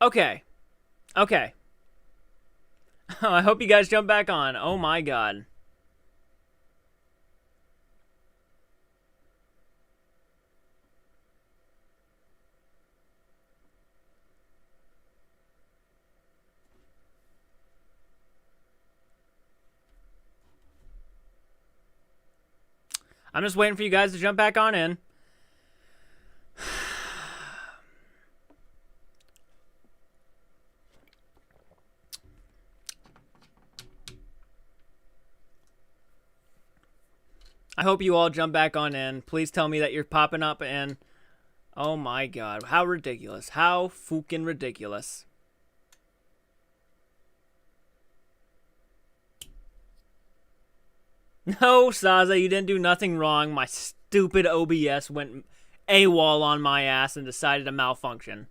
Okay. Okay. I hope you guys jump back on. Oh my god. I'm just waiting for you guys to jump back on in. I hope you all jump back on in. Please tell me that you're popping up and... Oh my god. How ridiculous. How fucking ridiculous. No, Saza, you didn't do nothing wrong. My stupid OBS went AWOL on my ass and decided to malfunction.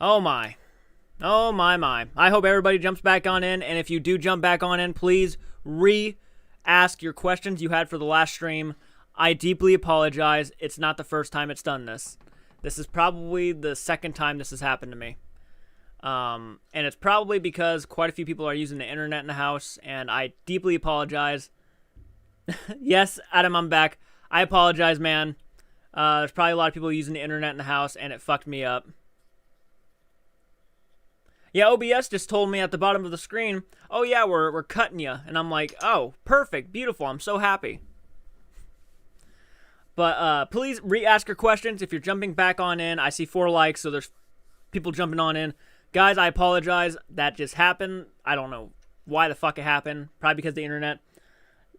Oh my. Oh my. I hope everybody jumps back on in, and if you do jump back on in, please re-ask your questions you had for the last stream. I deeply apologize. It's not the first time it's done this. This is probably the second time this has happened to me. And it's probably because quite a few people are using the internet in the house, and I deeply apologize. Yes, Adam, I'm back. I apologize, man. There's probably a lot of people using the internet in the house, and it fucked me up. Yeah, OBS just told me at the bottom of the screen, oh yeah, we're cutting you. And I'm like, oh, perfect, beautiful, I'm so happy. But please re-ask your questions if you're jumping back on in. I see 4 likes, so there's people jumping on in. Guys, I apologize. That just happened. I don't know why the fuck it happened. Probably because of the internet.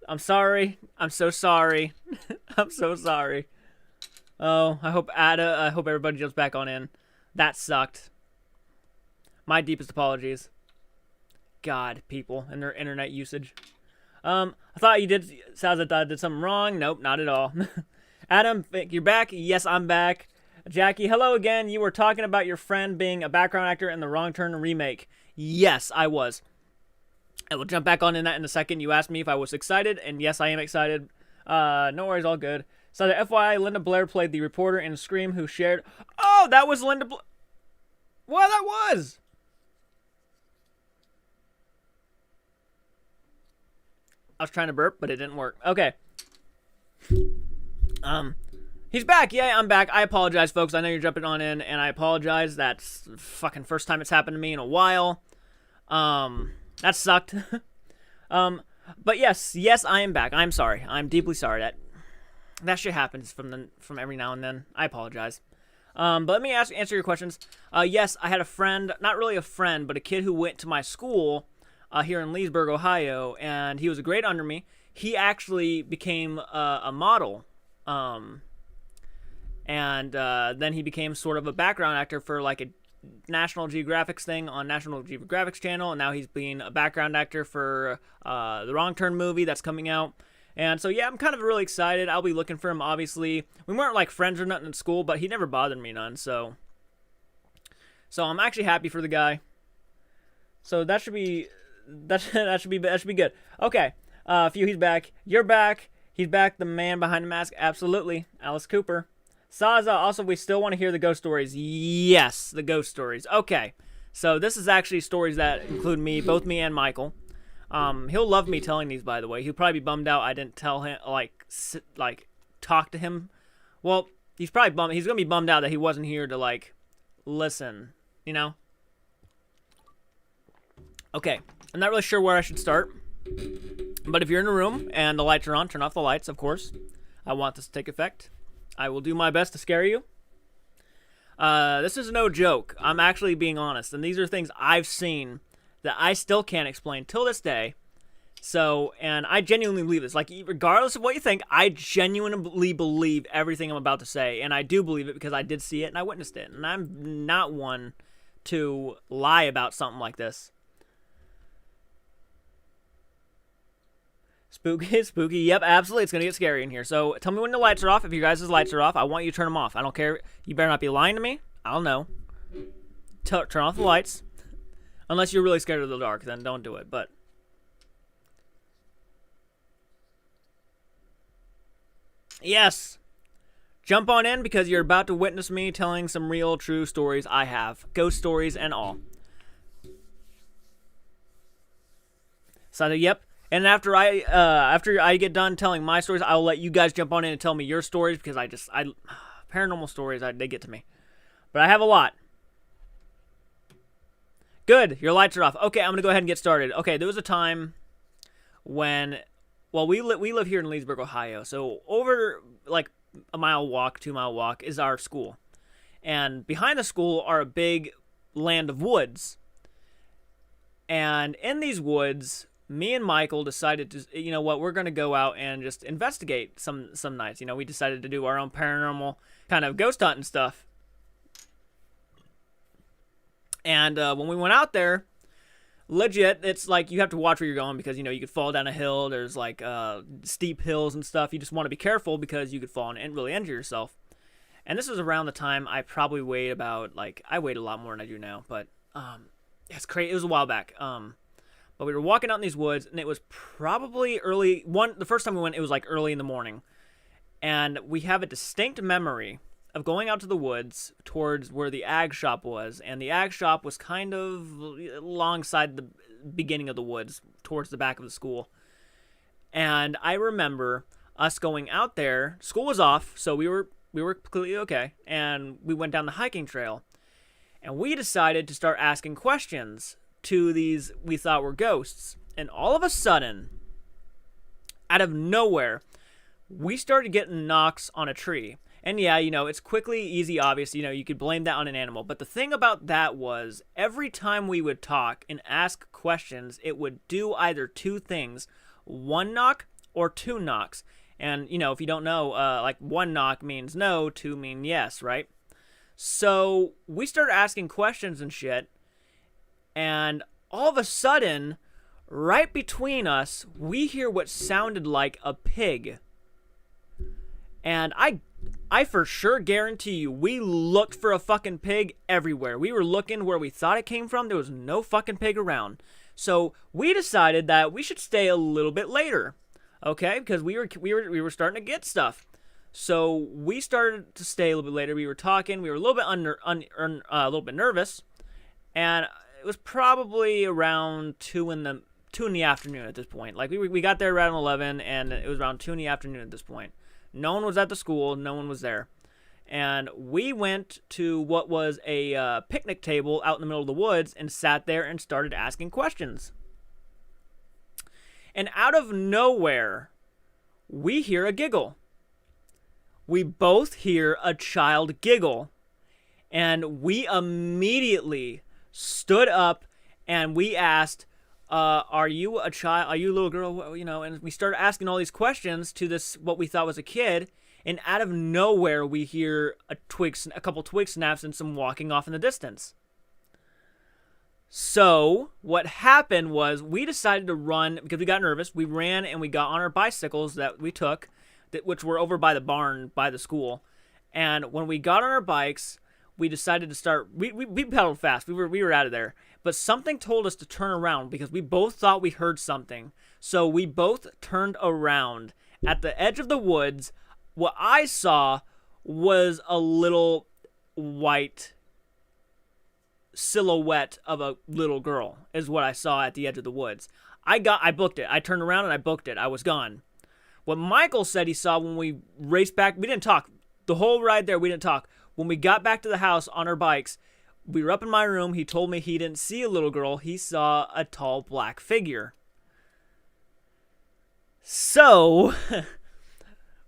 I'm sorry. I'm so sorry. I'm so sorry. Oh, I hope everybody jumps back on in. That sucked. My deepest apologies. God, people and their internet usage. I thought you did, Saza, I did something wrong. Nope, not at all. Adam, you're back? Yes, I'm back. Jackie, hello again. You were talking about your friend being a background actor in the Wrong Turn remake. Yes, I was. I will jump back on in that in a second. You asked me if I was excited, and yes, I am excited. No worries, all good. So the FYI, Linda Blair played the reporter in Scream who shared... Oh, that was Linda Blair. Well, that was... I was trying to burp, but it didn't work. Okay. He's back. Yeah, I'm back. I apologize, folks. I know you're jumping on in, and I apologize. That's fucking first time it's happened to me in a while. That sucked. But yes, I am back. I'm sorry. I'm deeply sorry. That shit happens from every now and then. I apologize. But let me answer your questions. Yes, I had a friend, not really a friend, but a kid who went to my school here in Leesburg, Ohio, and he was a grade under me. He actually became a model, and then he became sort of a background actor for like a National Geographic's thing on National Geographic's channel, and now he's being a background actor for the Wrong Turn movie that's coming out. And so yeah, I'm kind of really excited. I'll be looking for him. Obviously, we weren't like friends or nothing in school, but he never bothered me none. So I'm actually happy for the guy. So that should be good. Okay, Few, he's back. You're back. He's back. The man behind the mask. Absolutely, Alice Cooper. Saza. Also, we still want to hear the ghost stories. Yes, the ghost stories. Okay, so this is actually stories that include me, both me and Michael. He'll love me telling these, by the way. He'll probably be bummed out I didn't tell him, like talk to him. Well, he's probably he's gonna be bummed out that he wasn't here to like listen. You know. Okay, I'm not really sure where I should start. But if you're in a room and the lights are on, turn off the lights, of course. I want this to take effect. I will do my best to scare you. This is no joke. I'm actually being honest. And these are things I've seen that I still can't explain till this day. So, and I genuinely believe this. Like, regardless of what you think, I genuinely believe everything I'm about to say. And I do believe it because I did see it and I witnessed it. And I'm not one to lie about something like this. Spooky. Yep, absolutely. It's going to get scary in here. So tell me when the lights are off. If you guys' lights are off, I want you to turn them off. I don't care. You better not be lying to me. I'll know. Turn off the lights. Unless you're really scared of the dark, then don't do it. But yes. Jump on in because you're about to witness me telling some real, true stories I have. Ghost stories and all. So, yep. And after I get done telling my stories, I'll let you guys jump on in and tell me your stories because paranormal stories, they get to me. But I have a lot. Good. Your lights are off. Okay, I'm going to go ahead and get started. Okay, there was a time when, well, we live here in Leesburg, Ohio. So over like a 2-mile walk is our school. And behind the school are a big land of woods. And in these woods, me and Michael decided to, you know what, we're going to go out and just investigate some nights. You know, we decided to do our own paranormal kind of ghost hunting stuff. And when we went out there, legit, it's like you have to watch where you're going because, you know, you could fall down a hill. There's like steep hills and stuff. You just want to be careful because you could fall and really injure yourself. And this was around the time I probably weighed about, like, I weighed a lot more than I do now. But it's crazy. It was a while back. But we were walking out in these woods, and it was probably the first time we went, it was like early in the morning. And we have a distinct memory of going out to the woods towards where the ag shop was. And the ag shop was kind of alongside the beginning of the woods, towards the back of the school. And I remember us going out there. School was off, so we were completely okay. And we went down the hiking trail. And we decided to start asking questions to these we thought were ghosts. And all of a sudden, out of nowhere, we started getting knocks on a tree. And yeah, you know, it's quickly, easy, obvious. You know, you could blame that on an animal. But the thing about that was, every time we would talk and ask questions, it would do either two things. 1 knock or 2 knocks. And, you know, if you don't know, like 1 knock means no, 2 mean yes, right? So we started asking questions and shit. And all of a sudden, right between us, we hear what sounded like a pig. And I for sure guarantee you, we looked for a fucking pig everywhere. We were looking where we thought it came from. There was no fucking pig around. So we decided that we should stay a little bit later, okay? Because we were starting to get stuff. So we started to stay a little bit later. We were talking. We were a little bit a little bit nervous, and it was probably around 2 in the afternoon at this point. Like we got there around 11, and it was around 2 in the afternoon at this point. No one was at the school. No one was there. And we went to what was a picnic table out in the middle of the woods and sat there and started asking questions. And out of nowhere, we hear a giggle. We both hear a child giggle. And we immediately stood up and we asked, are you a child? Are you a little girl? You know, and we started asking all these questions to this, what we thought was a kid. And out of nowhere, we hear a couple twig snaps and some walking off in the distance. So what happened was we decided to run because we got nervous. We ran and we got on our bicycles that we took, which were over by the barn by the school. And when we got on our bikes, we decided to start. We pedaled fast. We were out of there. But something told us to turn around because we both thought we heard something. So we both turned around. At the edge of the woods, what I saw was a little white silhouette of a little girl is what I saw at the edge of the woods. I booked it. I turned around and I booked it. I was gone. What Michael said he saw when we raced back, we didn't talk. The whole ride there, we didn't talk. When we got back to the house on our bikes, we were up in my room. He told me he didn't see a little girl. He saw a tall black figure. So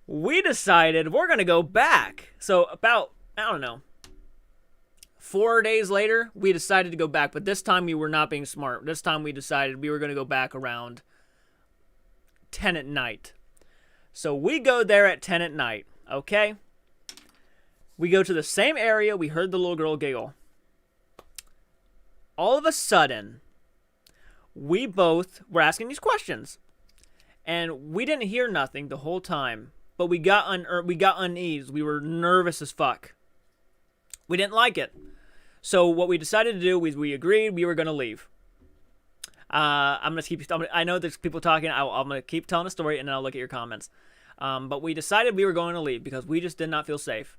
we decided we're going to go back. So about, I don't know, 4 days later, we decided to go back. But this time we were not being smart. This time we decided we were going to go back around 10 at night. So we go there at 10 at night, okay? We go to the same area. We heard the little girl giggle. All of a sudden, we both were asking these questions. And we didn't hear nothing the whole time. But we got uneasy. We were nervous as fuck. We didn't like it. So what we decided to do was we agreed we were going to leave. I know there's people talking. I'm going to keep telling the story, and then I'll look at your comments. But we decided we were going to leave because we just did not feel safe.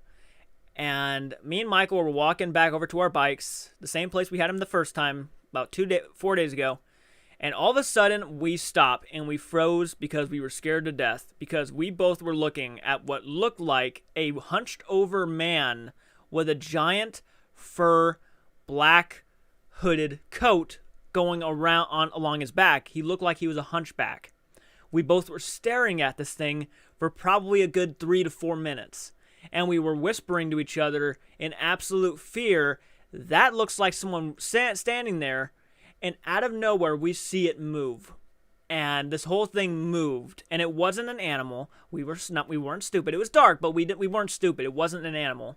And me and Michael were walking back over to our bikes, the same place we had him the first time, about 4 days ago. And all of a sudden, we stopped and we froze because we were scared to death. Because we both were looking at what looked like a hunched over man with a giant fur, black hooded coat going along his back. He looked like he was a hunchback. We both were staring at this thing for probably a good 3 to 4 minutes. And we were whispering to each other in absolute fear, that looks like someone standing there. And out of nowhere, we see it move. And this whole thing moved. And it wasn't an animal. We weren't stupid. It was dark, but we weren't stupid. It wasn't an animal.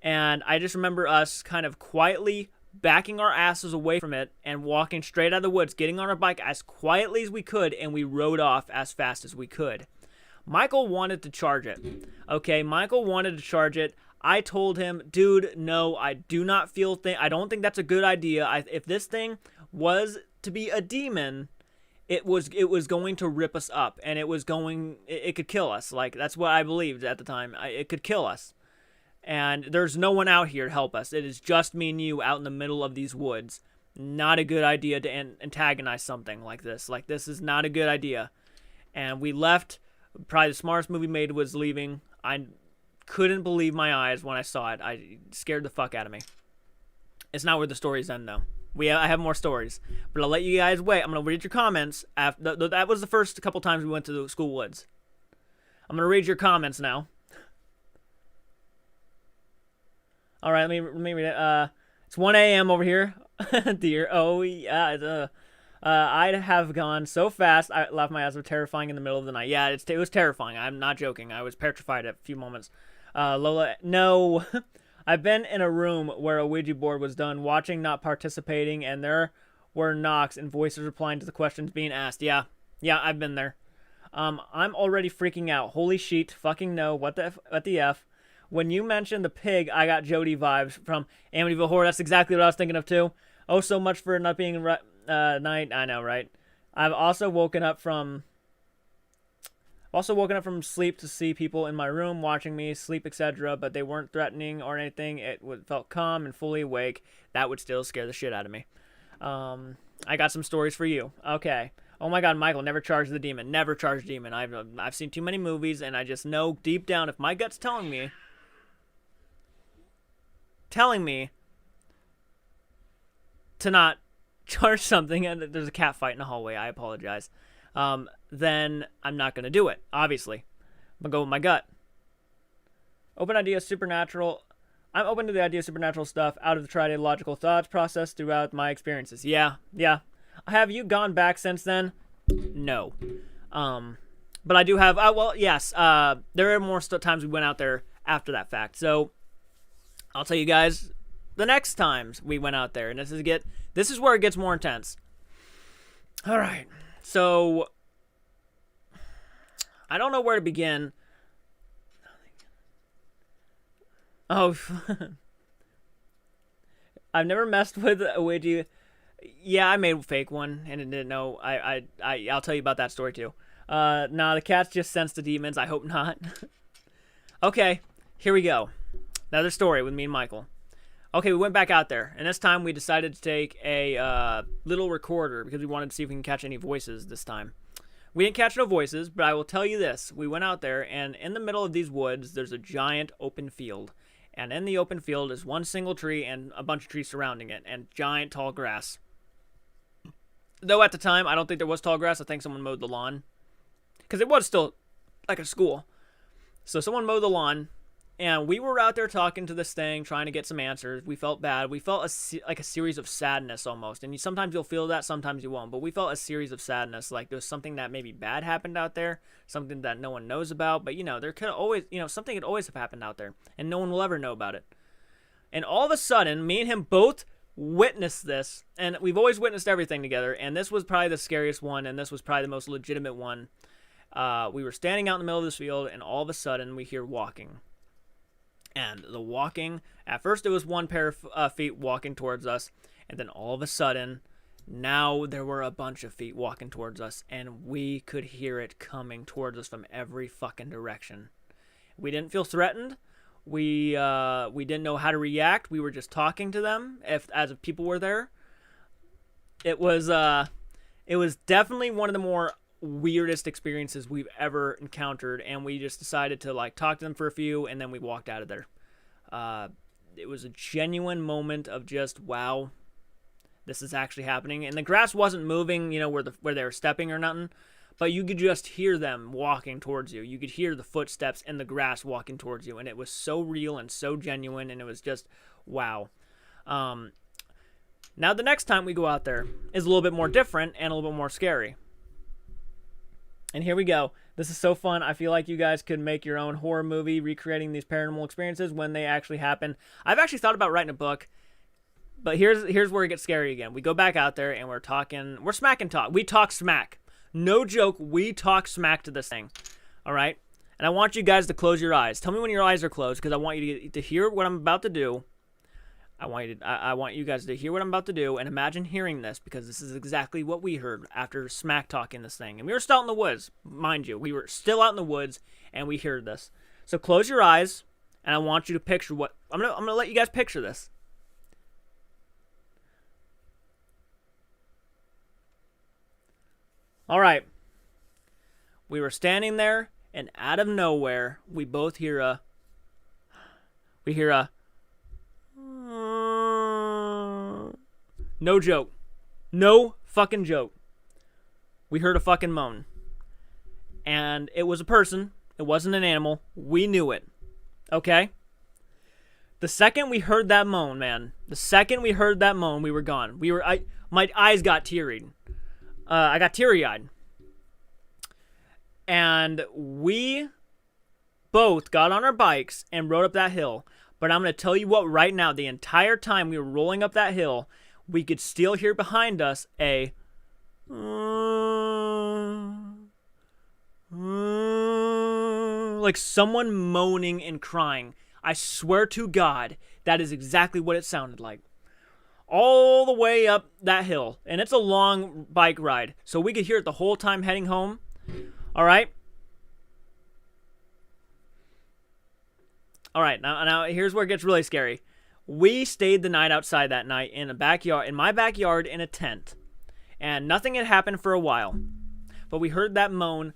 And I just remember us kind of quietly backing our asses away from it and walking straight out of the woods, getting on our bike as quietly as we could, and we rode off as fast as we could. Michael wanted to charge it. Okay, Michael wanted to charge it. I told him, dude, no, I do not feel I don't think that's a good idea. If this thing was to be a demon, it was going to rip us up, and it could kill us. Like, that's what I believed at the time. It could kill us. And there's no one out here to help us. It is just me and you out in the middle of these woods. Not a good idea to antagonize something like this. Like, this is not a good idea. And we left. Probably the smartest move we made was leaving. I couldn't believe my eyes when I saw it. I scared the fuck out of me. It's not where the stories end, though. I have more stories. But I'll let you guys wait. I'm going to read your comments. That was the first couple times we went to the school woods. I'm going to read your comments now. All right, let me read it. It's 1 a.m. over here. Dear. Oh, yeah. I'd have gone so fast, I laughed my ass off, terrifying in the middle of the night. Yeah, it was terrifying. I'm not joking. I was petrified at a few moments. Lola, no. I've been in a room where a Ouija board was done, watching, not participating, and there were knocks and voices replying to the questions being asked. Yeah, I've been there. I'm already freaking out. Holy shit, fucking no. What the F? When you mentioned the pig, I got Jody vibes from Amityville Horror. That's exactly what I was thinking of, too. Oh, so much for not being night. I know, right? I've also woken up from sleep to see people in my room watching me sleep, etc., but they weren't threatening or anything. It felt calm and fully awake. That would still scare the shit out of me. I got some stories for you. Okay. Oh my God, Michael, never charge the demon. Never charge demon. I've seen too many movies, and I just know deep down, if my gut's telling me to not charge something, and there's a cat fight in the hallway, I apologize, then I'm not going to do it, obviously. I'm going to go with my gut. Open idea supernatural. I'm open to the idea of supernatural stuff out of the tried logical thoughts process throughout my experiences. Yeah. Have you gone back since then? No. But I do have, well, yes, there are more times we went out there after that fact. So I'll tell you guys the next times we went out there, and this is where it gets more intense. All right. So I don't know where to begin. Oh, I've never messed with a Ouija. Yeah, I made a fake one and didn't know. I'll tell you about that story too. Nah, the cats just sense the demons. I hope not. Okay, here we go. Another story with me and Michael. Okay, we went back out there, and this time we decided to take a little recorder because we wanted to see if we can catch any voices this time. We didn't catch no voices, but I will tell you this. We went out there, and in the middle of these woods, there's a giant open field. And in the open field is one single tree and a bunch of trees surrounding it, and giant tall grass. Though at the time, I don't think there was tall grass. I think someone mowed the lawn. Because it was still like a school. So someone mowed the lawn. And we were out there talking to this thing, trying to get some answers. We felt bad. We felt like a series of sadness almost. And sometimes you'll feel that, sometimes you won't. But we felt a series of sadness. Like there was something that maybe bad happened out there. Something that no one knows about. But, there could always, something could always have happened out there. And no one will ever know about it. And all of a sudden, me and him both witnessed this. And we've always witnessed everything together. And this was probably the scariest one. And this was probably the most legitimate one. We were standing out in the middle of this field. And all of a sudden, we hear walking. And the walking, at first it was one pair of feet walking towards us, and then all of a sudden, Now there were a bunch of feet walking towards us, and we could hear it coming towards us from every fucking direction. We didn't feel threatened. We didn't know how to react. We were just talking to them as if people were there. It was definitely one of the more weirdest experiences we've ever encountered, and we just decided to like talk to them for a few, and then we walked out of there. It was a genuine moment of just, wow, this is actually happening. And the grass wasn't moving, where they were stepping or nothing, but you could just hear them walking towards you. You could hear the footsteps in the grass walking towards you, and it was so real and so genuine, and it was just, wow. Now the next time we go out there is a little bit more different and a little bit more scary. And here we go. This is so fun. I feel like you guys could make your own horror movie recreating these paranormal experiences when they actually happen. I've actually thought about writing a book, but here's where it gets scary again. We go back out there and we're smack and talk. We talk smack. No joke, we talk smack to this thing. All right? And I want you guys to close your eyes. Tell me when your eyes are closed, because I want you to hear what I'm about to do. I want you guys to hear what I'm about to do and imagine hearing this, because this is exactly what we heard after smack talking this thing. And we were still out in the woods, mind you. We were still out in the woods, and we heard this. So close your eyes, and I want you to picture what I'm gonna let you guys picture this. All right. We were standing there, and out of nowhere, we both hear a no joke. No fucking joke. We heard a fucking moan. And it was a person. It wasn't an animal. We knew it. Okay? The second we heard that moan, man. The second we heard that moan, we were gone. My eyes got teary. I got teary-eyed. And we both got on our bikes and rode up that hill. But I'm going to tell you what, right now, the entire time we were rolling up that hill, we could still hear behind us a like someone moaning and crying. I swear to God, that is exactly what it sounded like. All the way up that hill. And it's a long bike ride, so we could hear it the whole time heading home. All right? All right, now here's where it gets really scary. We stayed the night outside that night in my backyard in a tent. And nothing had happened for a while. But we heard that moan,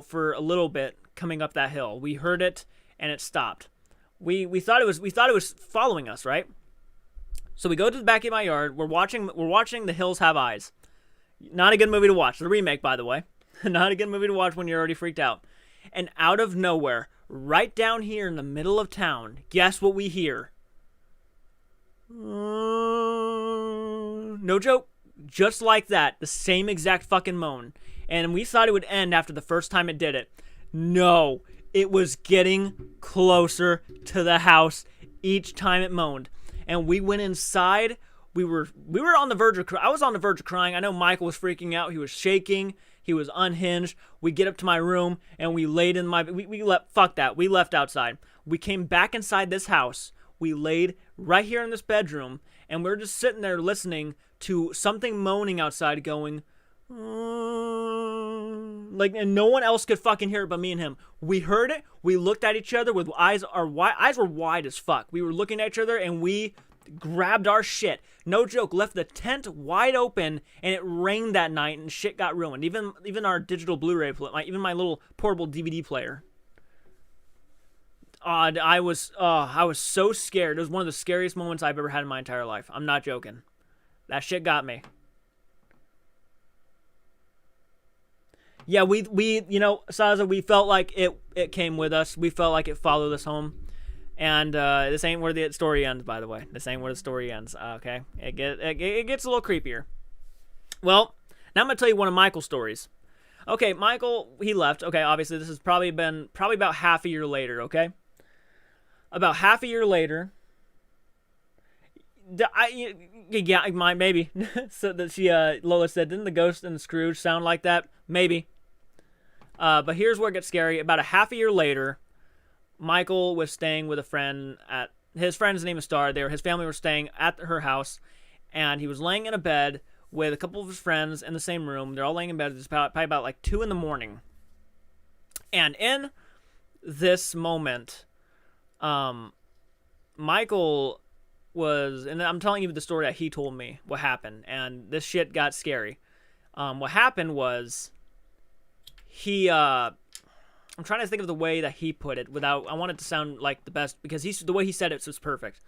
for a little bit coming up that hill. We heard it and it stopped. We thought it was following us, right? So we go to the back of my yard. We're watching The Hills Have Eyes. Not a good movie to watch. The remake, by the way. Not a good movie to watch when you're already freaked out. And out of nowhere, right down here in the middle of town, guess what we hear? No joke. Just like that. The same exact fucking moan. And we thought it would end after the first time it did it. No. It was getting closer to the house each time it moaned. And we went inside. We were on the verge of crying. I was on the verge of crying. I know Michael was freaking out. He was shaking. He was unhinged. We get up to my room and we laid in my... We left... Fuck that. We left outside. We came back inside this house. We laid right here in this bedroom. And we're just sitting there listening to something moaning outside going... and no one else could fucking hear it but me and him. We heard it. We looked at each other with eyes were wide as fuck. We were looking at each other and we grabbed our shit. No joke, left the tent wide open, and it rained that night and shit got ruined. Even our digital Blu-ray player, even my little portable DVD player. I was so scared. It was one of the scariest moments I've ever had in my entire life. I'm not joking. That shit got me. Yeah, we Saza, we felt like it came with us. We felt like it followed us home. And this ain't where the story ends, by the way. This ain't where the story ends, okay? It gets a little creepier. Well, now I'm going to tell you one of Michael's stories. Okay, Michael, he left. Okay, obviously this has probably about half a year later, okay? About half a year later, maybe. So that Lola said, didn't the ghost and the Scrooge sound like that? Maybe. But here's where it gets scary. About a half a year later, Michael was staying with a friend his friend's name is Star. His family were staying at her house, and he was laying in a bed with a couple of his friends in the same room. They're all laying in bed. It's probably about like 2 in the morning. And in this moment, Michael was, and I'm telling you the story that he told me what happened, and this shit got scary. What happened was he, I'm trying to think of the way that he put it without, I want it to sound like the best, because the way he said it was perfect.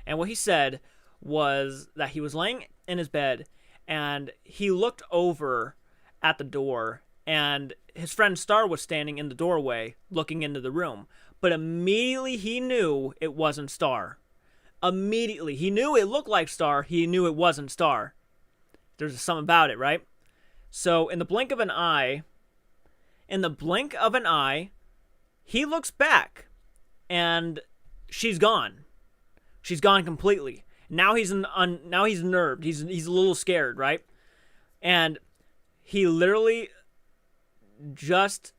And what he said was that he was laying in his bed and he looked over at the door, and his friend Star was standing in the doorway looking into the room. But immediately he knew it wasn't Star. Immediately. He knew it looked like Star. He knew it wasn't Star. There's something about it, right? So in the blink of an eye, he looks back and she's gone. She's gone completely. Now he's nerved. He's a little scared, right? And he literally just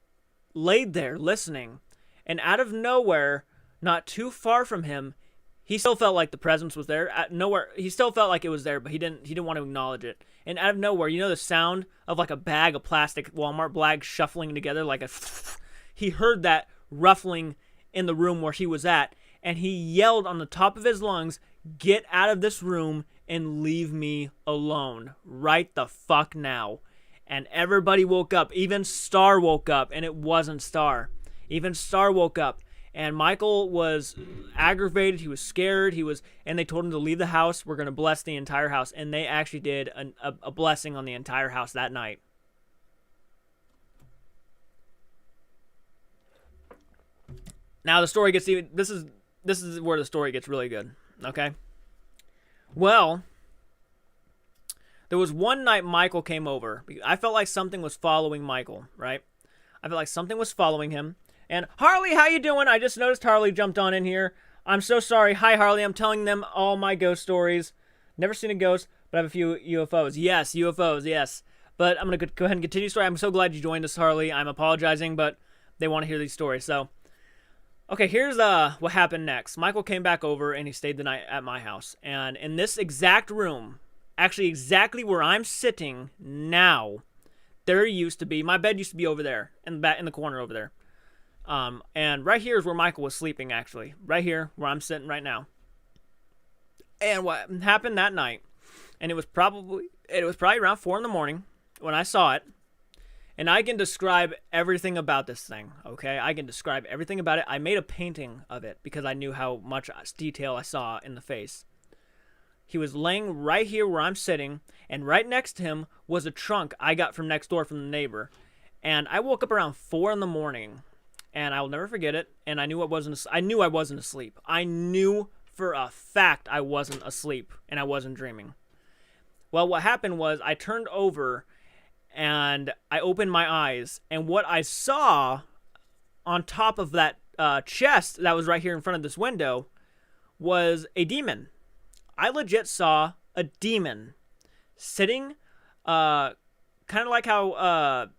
laid there listening. And out of nowhere, not too far from him, he still felt like the presence was there. At nowhere, he still felt like it was there, but he didn't want to acknowledge it. And out of nowhere, you know the sound of like a bag of plastic Walmart bags shuffling together, like a. He heard that ruffling in the room where he was at, and he yelled on the top of his lungs, "Get out of this room and leave me alone right the fuck now." And everybody woke up. Even Star woke up, and it wasn't Star. Even Star woke up. And Michael was aggravated. He was scared. And they told him to leave the house. We're going to bless the entire house. And they actually did a blessing on the entire house that night. Now the story gets even. This is where the story gets really good. Okay. Well, there was one night Michael came over. I felt like something was following Michael. Right. I felt like something was following him. And Harley, how you doing? I just noticed Harley jumped on in here. I'm so sorry. Hi, Harley. I'm telling them all my ghost stories. Never seen a ghost, but I have a few UFOs. Yes, UFOs, yes. But I'm going to go ahead and continue the story. I'm so glad you joined us, Harley. I'm apologizing, but they want to hear these stories. So, okay, here's what happened next. Michael came back over, and he stayed the night at my house. And in this exact room, actually exactly where I'm sitting now, there used to be, my bed used to be over there, in the corner over there. And right here is where Michael was sleeping, actually. Right here, where I'm sitting right now. And what happened that night, and it was probably around 4 in the morning when I saw it. And I can describe everything about this thing, okay? I can describe everything about it. I made a painting of it because I knew how much detail I saw in the face. He was laying right here where I'm sitting, and right next to him was a trunk I got from next door from the neighbor. And I woke up around 4 in the morning. And I will never forget it. And I knew I wasn't asleep. I knew for a fact I wasn't asleep and I wasn't dreaming. Well, what happened was I turned over and I opened my eyes. And what I saw on top of that chest that was right here in front of this window was a demon. I legit saw a demon sitting, kind of like how...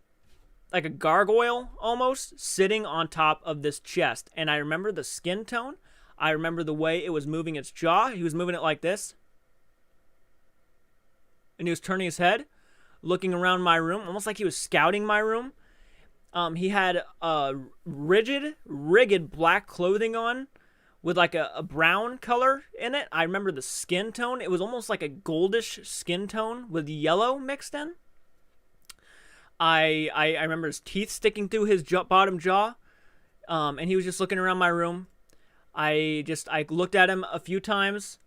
like a gargoyle almost, sitting on top of this chest. And I remember the skin tone. I remember the way it was moving its jaw. He was moving it like this. And he was turning his head, looking around my room, almost like he was scouting my room. He had rigged black clothing on with like a brown color in it. I remember the skin tone. It was almost like a goldish skin tone with yellow mixed in. I remember his teeth sticking through his bottom jaw, and he was just looking around my room. I looked at him a few times.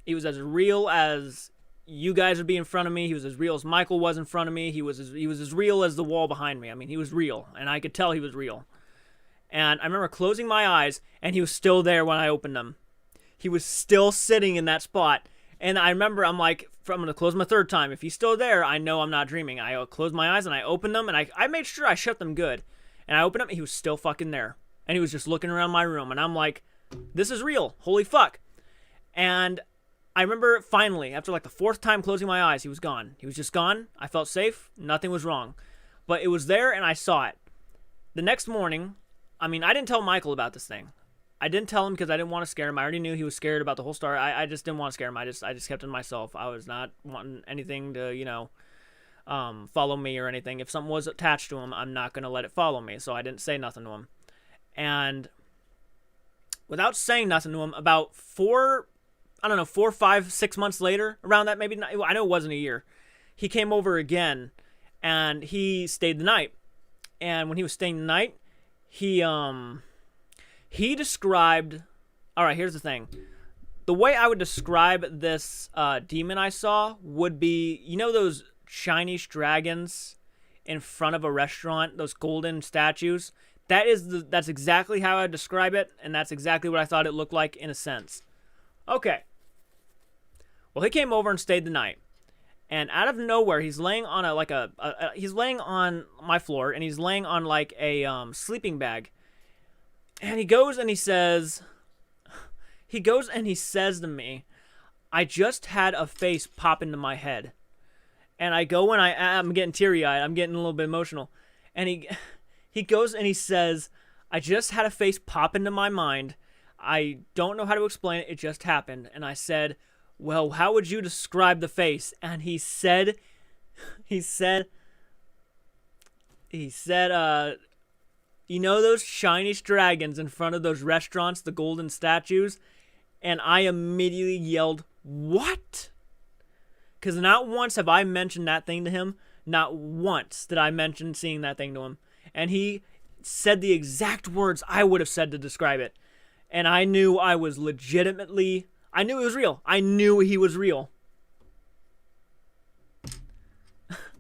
He was as real as you guys would be in front of me. He was as real as Michael was in front of me. He was as real as the wall behind me. I mean, he was real, and I could tell he was real. And I remember closing my eyes, and he was still there when I opened them. He was still sitting in that spot. And I remember I'm like, I'm going to close my third time. If he's still there, I know I'm not dreaming. I closed my eyes and I opened them and I made sure I shut them good. And I opened them and he was still fucking there. And he was just looking around my room. And I'm like, this is real. Holy fuck. And I remember finally, after like the 4th time closing my eyes, he was gone. He was just gone. I felt safe. Nothing was wrong. But it was there and I saw it. The next morning, I mean, I didn't tell Michael about this thing. I didn't tell him because I didn't want to scare him. I already knew he was scared about the whole story. I just didn't want to scare him. I just kept it to myself. I was not wanting anything to, follow me or anything. If something was attached to him, I'm not going to let it follow me. So I didn't say nothing to him. And without saying nothing to him, about 4, 5, 6 months later, around that, maybe not, I know it wasn't a year, he came over again and he stayed the night. And when he was staying the night, he described, all right, here's the thing. The way I would describe this demon I saw would be, those Chinese dragons in front of a restaurant, those golden statues. That's exactly how I would describe it, and that's exactly what I thought it looked like in a sense. Okay. Well, he came over and stayed the night. And out of nowhere, he's laying on he's laying on my floor, and he's laying on like a sleeping bag. And he goes and he says to me, I just had a face pop into my head. And I go and I'm getting teary-eyed. I'm getting a little bit emotional. And he goes and he says, I just had a face pop into my mind. I don't know how to explain it. It just happened. And I said, well, how would you describe the face? And he said, those Chinese dragons in front of those restaurants, the golden statues? And I immediately yelled, what? Because not once have I mentioned that thing to him. Not once did I mention seeing that thing to him. And he said the exact words I would have said to describe it. And I knew I was I knew it was real. I knew he was real.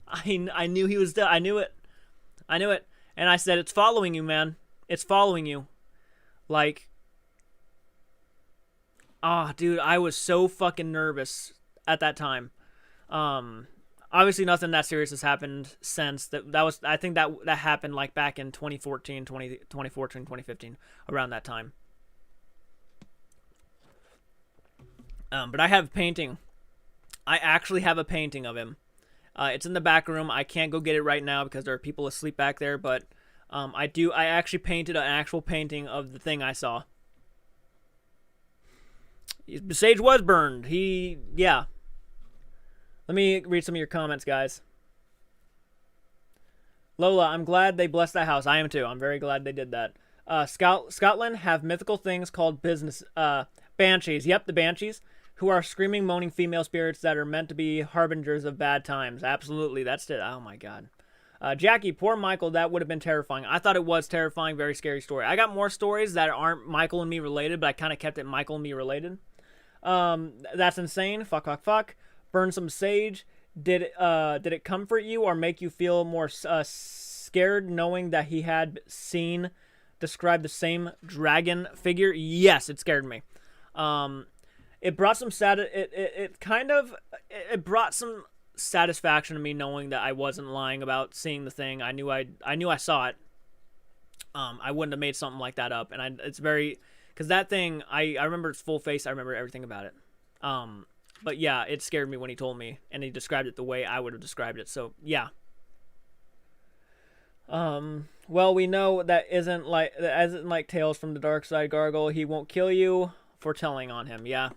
I knew he was dead. I knew it. And I said, it's following you, man. It's following you. Like, dude, I was so fucking nervous at that time. Obviously nothing that serious has happened since. I think that happened like back in 2014, 2015, around that time. But I have a painting. I actually have a painting of him. It's in the back room. I can't go get it right now because there are people asleep back there, but I actually painted an actual painting of the thing I saw. Sage was burned. Yeah. Let me read some of your comments, guys. Lola, I'm glad they blessed that house. I am too. I'm very glad they did that. Scotland have mythical things called banshees. Yep, the banshees, who are screaming, moaning female spirits that are meant to be harbingers of bad times. Absolutely, that's it. Oh my god. Jackie, poor Michael, that would have been terrifying. I thought it was terrifying, very scary story. I got more stories that aren't Michael and me related, but I kind of kept it Michael and me related. That's insane. Fuck. Burn some sage. Did it comfort you or make you feel more scared knowing that he had described the same dragon figure? Yes, it scared me. It brought some it brought some satisfaction to me knowing that I wasn't lying about seeing the thing. I knew I saw it. I wouldn't have made something like that up, and it's very, because that thing, I remember its full face. I remember everything about it. But yeah, it scared me when he told me, and he described it the way I would have described it. So yeah. Well, we know that isn't like Tales from the Dark Side, Gargle. He won't kill you for telling on him. Yeah.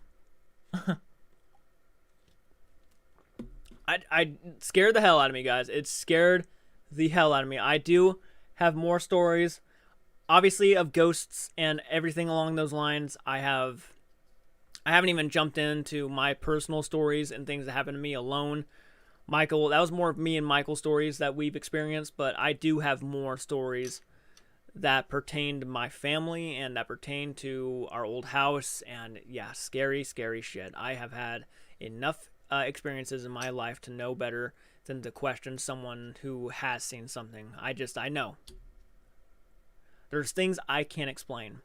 I scared the hell out of me, guys. It scared the hell out of me. I do have more stories, obviously, of ghosts and everything along those lines. I haven't even jumped into my personal stories and things that happened to me alone. Michael, that was more of me and Michael stories that we've experienced, but I do have more stories that pertain to my family and that pertain to our old house, and yeah, scary shit. I have had enough experiences in my life to know better than to question someone who has seen something. I know. There's things I can't explain.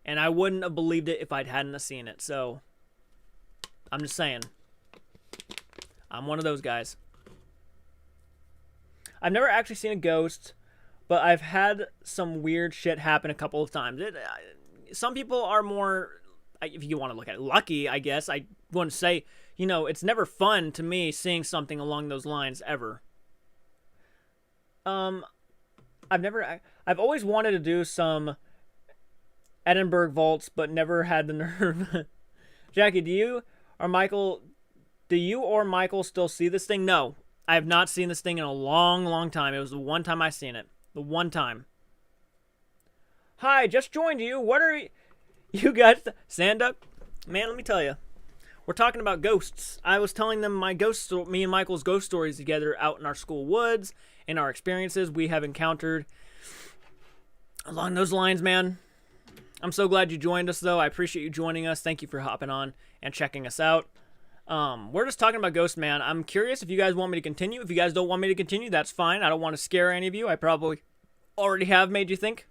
And I wouldn't have believed it if I hadn't seen it. So, I'm just saying. I'm one of those guys. I've never actually seen a ghost, but I've had some weird shit happen a couple of times. Some people are more, if you want to look at it, lucky, I guess. I wouldn't say, it's never fun to me seeing something along those lines ever. I've always wanted to do some Edinburgh vaults, but never had the nerve. Jackie, do you or Michael still see this thing? No, I have not seen this thing in a long, long time. It was the one time I seen it. The one time. Hi, just joined you. What are you guys? Sanduck? Man, let me tell you. We're talking about ghosts. I was telling them me and Michael's ghost stories together out in our school woods and our experiences we have encountered along those lines, man. I'm so glad you joined us, though. I appreciate you joining us. Thank you for hopping on and checking us out. We're just talking about ghosts, man. I'm curious if you guys want me to continue. If you guys don't want me to continue, that's fine. I don't want to scare any of you. I probably already have made you think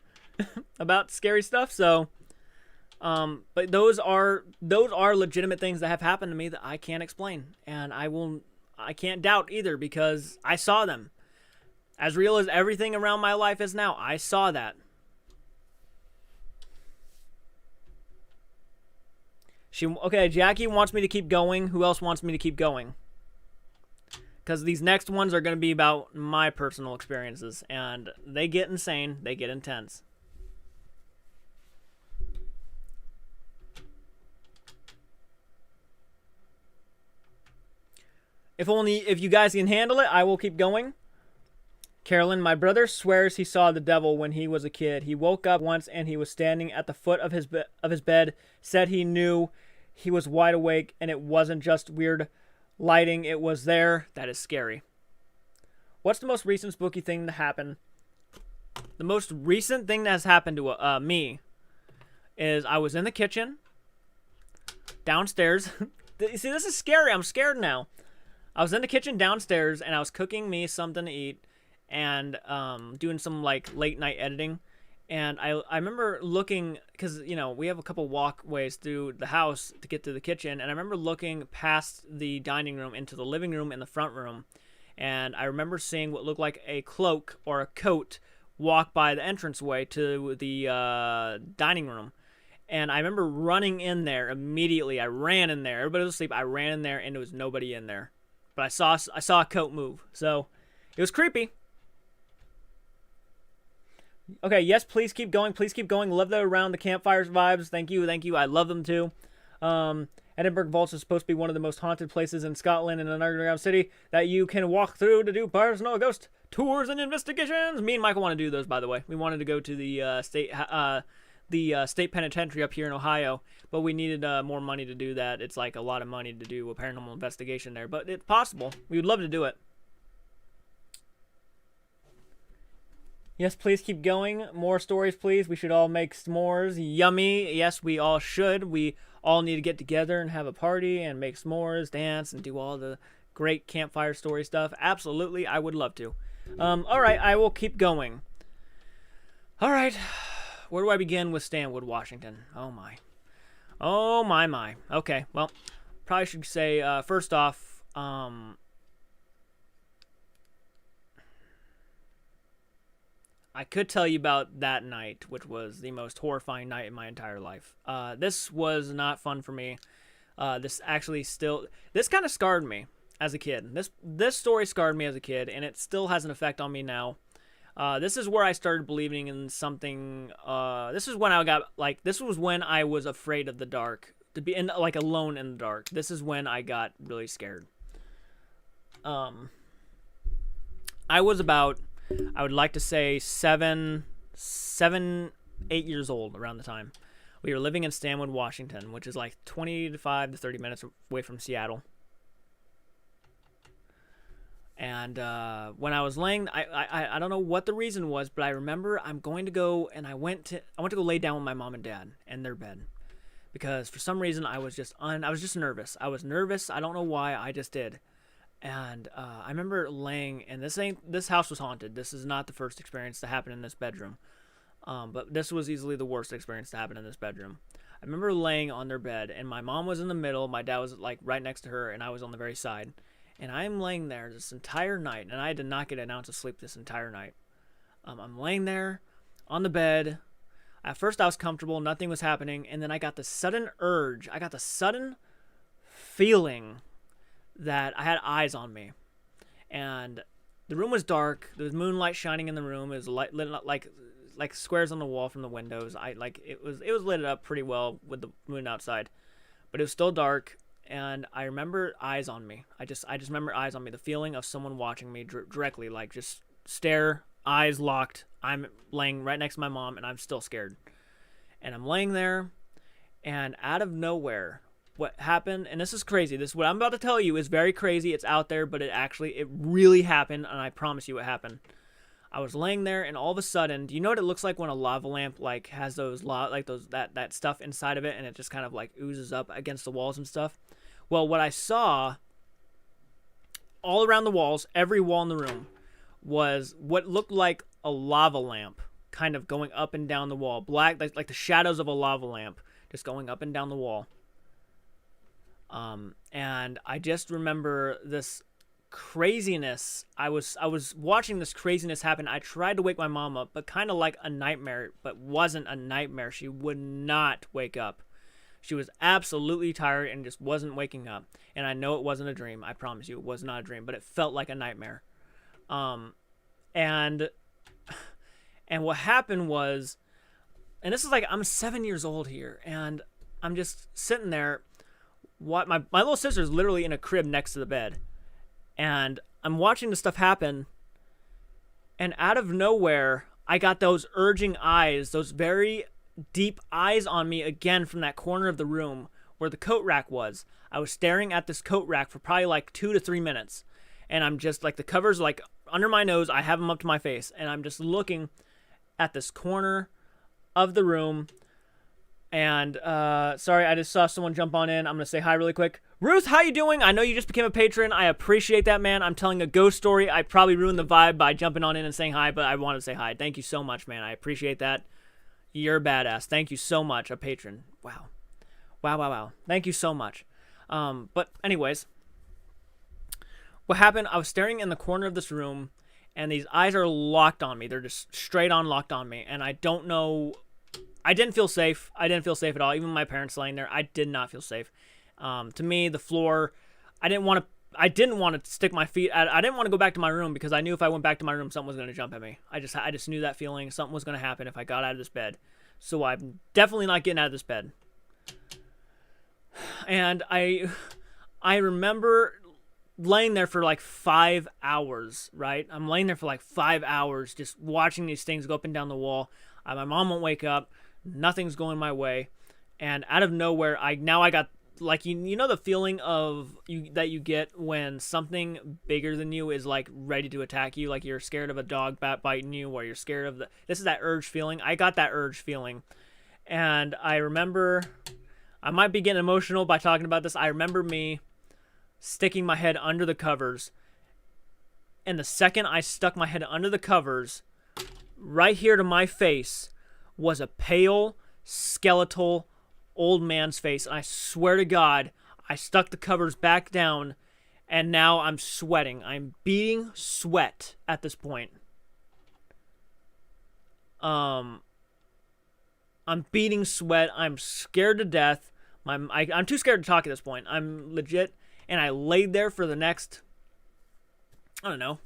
about scary stuff, so... but those are legitimate things that have happened to me that I can't explain, and I can't doubt either because I saw them. As real as everything around my life is now, I saw that. Okay, Jackie wants me to keep going. Who else wants me to keep going? Because these next ones are going to be about my personal experiences, and they get insane, they get intense. If you guys can handle it, I will keep going. Carolyn, my brother swears he saw the devil when he was a kid. He woke up once and he was standing at the foot of his bed, said he knew he was wide awake and it wasn't just weird lighting, it was there. That is scary. What's the most recent spooky thing to happen? The most recent thing that has happened to me is I was in the kitchen, downstairs. See, this is scary. I'm scared now. I was in the kitchen downstairs, and I was cooking me something to eat and doing some, like, late-night editing. And I remember looking, because, you know, we have a couple walkways through the house to get to the kitchen, and I remember looking past the dining room into the living room and the front room. And I remember seeing what looked like a cloak or a coat walk by the entranceway to the dining room. And I remember running in there immediately. I ran in there. Everybody was asleep. I ran in there, and there was nobody in there. But I saw a coat move, so it was creepy. Okay, yes, please keep going. Please keep going. Love the around the campfires vibes. Thank you, thank you. I love them too. Edinburgh Vaults is supposed to be one of the most haunted places in Scotland and an underground city that you can walk through to do personal ghost tours and investigations. Me and Michael want to do those, by the way. We wanted to go to the state penitentiary up here in Ohio, but we needed more money to do that. It's like a lot of money to do a paranormal investigation there, but it's possible. We would love to do it. Yes, please keep going. More stories, please. We should all make s'mores. Yummy. Yes, we all should. We all need to get together and have a party and make s'mores, dance, and do all the great campfire story stuff. Absolutely, I would love to. All right, I will keep going. All right. Where do I begin with Stanwood, Washington? Oh, my. Oh, my. Okay, well, probably should say, first off, I could tell you about that night, which was the most horrifying night in my entire life. This was not fun for me. This kind of scarred me as a kid. This story scarred me as a kid, and it still has an effect on me now. This is where I started believing in something. This was when I was afraid of the dark, to be alone in the dark. This is when I got really scared. I was about, I would like to say 7, 8 years old around the time. We were living in Stanwood, Washington, which is like 25 to 30 minutes away from Seattle. And when I was laying, I don't know what the reason was, but I remember I went to go lay down with my mom and dad in their bed, because for some reason I was just nervous. I was nervous. I don't know why. I just did. And I remember laying, and this house was haunted. This is not the first experience to happen in this bedroom, but this was easily the worst experience to happen in this bedroom. I remember laying on their bed, and my mom was in the middle. My dad was like right next to her, and I was on the very side. And I'm laying there this entire night, and I did not get an ounce of sleep this entire night. I'm laying there on the bed. At first, I was comfortable. Nothing was happening. And then I got the sudden urge. I got the sudden feeling that I had eyes on me. And the room was dark. There was moonlight shining in the room. It was lit like like squares on the wall from the windows. It was lit up pretty well with the moon outside, but it was still dark. And I remember eyes on me. I just remember eyes on me. The feeling of someone watching me directly, like just stare, eyes locked. I'm laying right next to my mom, and I'm still scared. And I'm laying there, and out of nowhere, what happened, and this is crazy. This what I'm about to tell you is very crazy. It's out there, but it really happened, and I promise you it happened. I was laying there, and all of a sudden, do you know what it looks like when a lava lamp like has that stuff inside of it, and it just kind of like oozes up against the walls and stuff? Well, what I saw all around the walls, every wall in the room, was what looked like a lava lamp, kind of going up and down the wall, black like the shadows of a lava lamp, just going up and down the wall. And I just remember this craziness. I was watching this craziness happen. I tried to wake my mom up, but kind of like a nightmare, but wasn't a nightmare. She would not wake up. She was absolutely tired and just wasn't waking up. And I know it wasn't a dream. I promise you it was not a dream, but it felt like a nightmare. And what happened was, and this is like, I'm 7 years old here, and I'm just sitting there. My little sister's literally in a crib next to the bed. And I'm watching this stuff happen, and out of nowhere, I got those urging eyes, those very deep eyes on me again from that corner of the room where the coat rack was. I was staring at this coat rack for probably like 2 to 3 minutes, and I'm just like, the cover's like under my nose, I have them up to my face, and I'm just looking at this corner of the room. And sorry, I just saw someone jump on in. I'm gonna say hi really quick. Ruth, how you doing? I know you just became a patron. I appreciate that, man. I'm telling a ghost story. I probably ruined the vibe by jumping on in and saying hi, but I wanted to say hi. Thank you so much, man. I appreciate that. You're badass. Thank you so much, a patron. Wow. Wow. Thank you so much. But anyways, what happened, I was staring in the corner of this room, and these eyes are locked on me. They're just straight on locked on me, and I don't know. I didn't feel safe. I didn't feel safe at all. Even my parents laying there, I did not feel safe. To me, the floor, I didn't want to stick my feet I didn't want to go back to my room, because I knew if I went back to my room, something was going to jump at me. I just knew that feeling. Something was going to happen if I got out of this bed. So I'm definitely not getting out of this bed. And I remember laying there for like 5 hours, right? I'm laying there for like 5 hours just watching these things go up and down the wall. My mom won't wake up. Nothing's going my way. And out of nowhere, I got, like, you know the feeling that you get when something bigger than you is like ready to attack you, like you're scared of a dog biting you, or you're scared of this is that urge feeling. I got that urge feeling. And I remember, I might be getting emotional by talking about this. I remember me sticking my head under the covers. And the second I stuck my head under the covers, right here to my face was a pale, skeletal old man's face. And I swear to God, I stuck the covers back down, and now I'm sweating. I'm beating sweat at this point. I'm beating sweat. I'm scared to death. I'm too scared to talk at this point. I'm legit. And I laid there for the next, I don't know,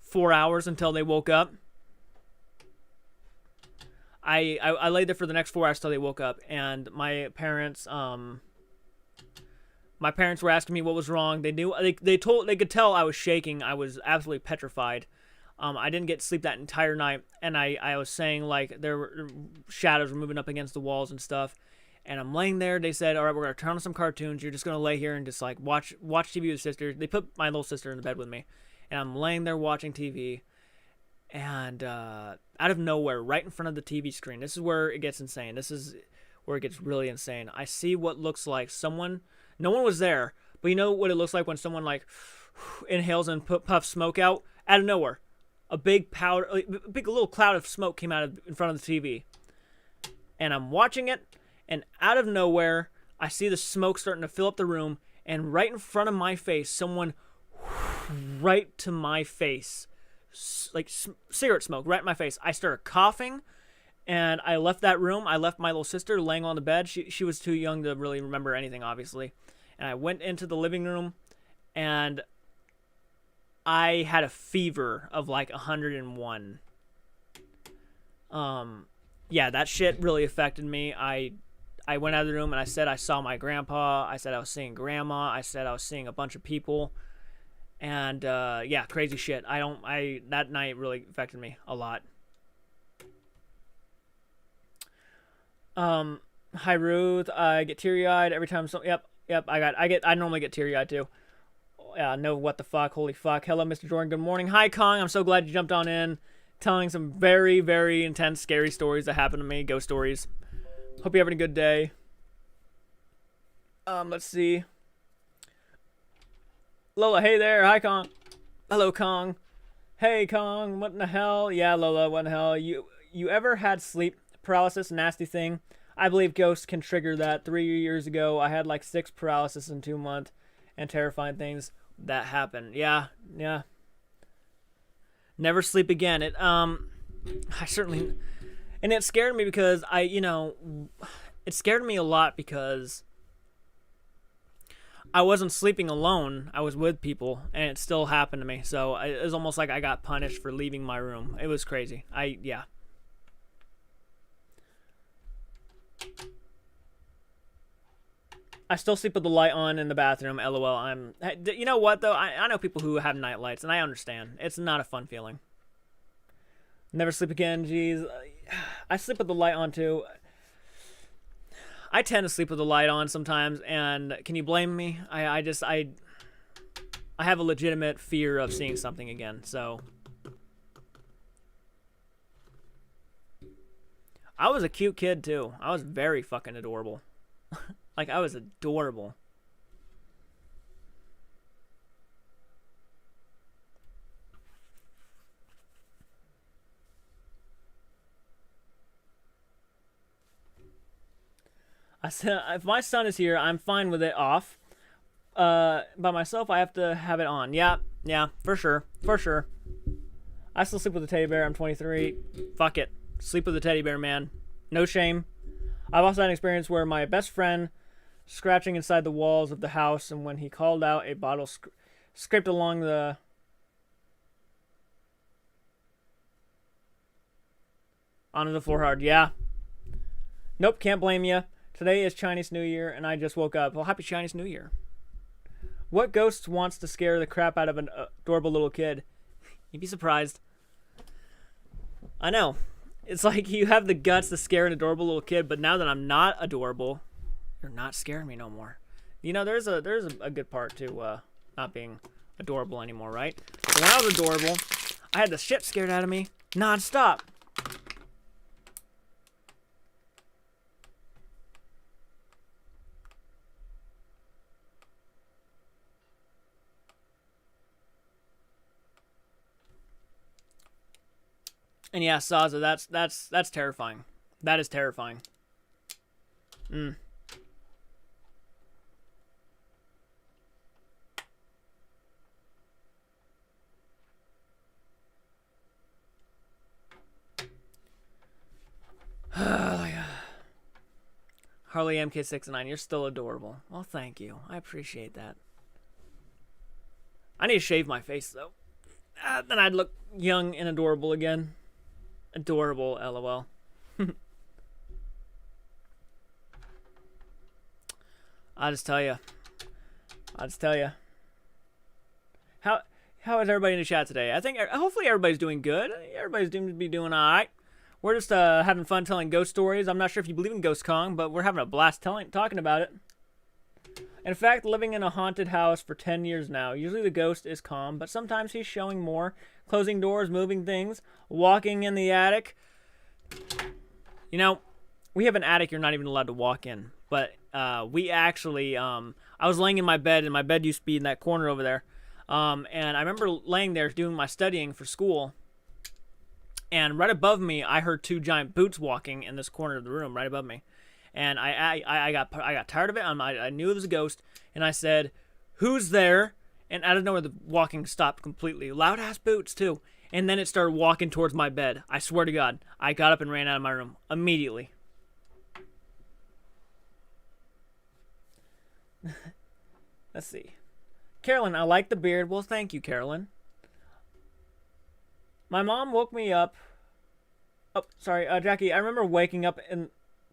4 hours until they woke up. I laid there for the next 4 hours till they woke up, and my parents were asking me what was wrong. They knew, they could tell I was shaking. I was absolutely petrified. I didn't get sleep that entire night, and I was saying, like, there were shadows were moving up against the walls and stuff. And I'm laying there. They said, all right, we're going to turn on some cartoons. You're just going to lay here and just like watch TV with sister. They put my little sister in the bed with me, and I'm laying there watching TV. And out of nowhere, right in front of the TV screen, this is where it gets insane. This is where it gets really insane. I see what looks like someone, no one was there, but you know what it looks like when someone like inhales and puffs smoke out of nowhere. A big little cloud of smoke came out in front of the TV. And I'm watching it, and out of nowhere, I see the smoke starting to fill up the room, and right in front of my face, someone right to my face, like cigarette smoke right in my face. I started coughing, and I left that room. I left my little sister laying on the bed. She was too young to really remember anything, obviously. And I went into the living room, and I had a fever of like 101. Yeah, that shit really affected me. I went out of the room and I said I saw my grandpa. I said I was seeing grandma. I said I was seeing a bunch of people. And yeah, crazy shit. That night really affected me a lot. Hi Ruth. I get teary eyed every time. Yep. I normally get teary eyed too. No, what the fuck? Holy fuck. Hello, Mr. Jordan. Good morning. Hi, Kong. I'm so glad you jumped on in, telling some very, very intense, scary stories that happened to me. Ghost stories. Hope you're having a good day. Let's see. Lola, hey there. Hi, Kong. Hello, Kong. Hey, Kong. What in the hell? Yeah, Lola. What in the hell? You ever had sleep paralysis? Nasty thing. I believe ghosts can trigger that. 3 years ago, I had like 6 paralysis in 2 months, and terrifying things that happened. Yeah. Never sleep again. I certainly, and it scared me because it scared me a lot because I wasn't sleeping alone. I was with people, and it still happened to me. So it was almost like I got punished for leaving my room. It was crazy. Yeah. I still sleep with the light on in the bathroom. LOL. You know what though? I know people who have night lights, and I understand. It's not a fun feeling. Never sleep again. Jeez. I sleep with the light on too. I tend to sleep with the light on sometimes, and can you blame me? I have a legitimate fear of seeing something again, so. I was a cute kid too. I was very fucking adorable. Like, I was adorable. I said, if my son is here, I'm fine with it off. By myself, I have to have it on. Yeah, for sure. I still sleep with a teddy bear. I'm 23. Fuck it. Sleep with a teddy bear, man. No shame. I've also had an experience where my best friend scratching inside the walls of the house, and when he called out, a bottle scraped along the onto the floor hard. Yeah. Nope, can't blame you. Today is Chinese New Year, and I just woke up. Well, happy Chinese New Year. What ghost wants to scare the crap out of an adorable little kid? You'd be surprised. I know. It's like you have the guts to scare an adorable little kid, but now that I'm not adorable, you're not scaring me no more. You know, there's a good part to not being adorable anymore, right? So when I was adorable, I had the shit scared out of me nonstop. And yeah, Saza, that's terrifying. That is terrifying. Harley MK69, you're still adorable. Well, thank you. I appreciate that. I need to shave my face, though. Then I'd look young and adorable again. Adorable, LOL. I'll just tell you. How is everybody in the chat today? I think hopefully everybody's doing good. Everybody's doing all right. We're just having fun telling ghost stories. I'm not sure if you believe in Ghost Kong, but we're having a blast talking about it. In fact, living in a haunted house for 10 years now. Usually the ghost is calm, but sometimes he's showing more. Closing doors, moving things, walking in the attic. You know, we have an attic you're not even allowed to walk in. But we actually, I was laying in my bed, and my bed used to be in that corner over there. And I remember laying there doing my studying for school. And right above me, I heard 2 giant boots walking in this corner of the room, right above me. And I got tired of it. I knew it was a ghost, and I said, "Who's there?" And out of nowhere, the walking stopped completely. Loud ass boots too. And then it started walking towards my bed. I swear to God, I got up and ran out of my room immediately. Let's see, Carolyn. I like the beard. Well, thank you, Carolyn. My mom woke me up Oh, sorry, Jackie. I remember waking up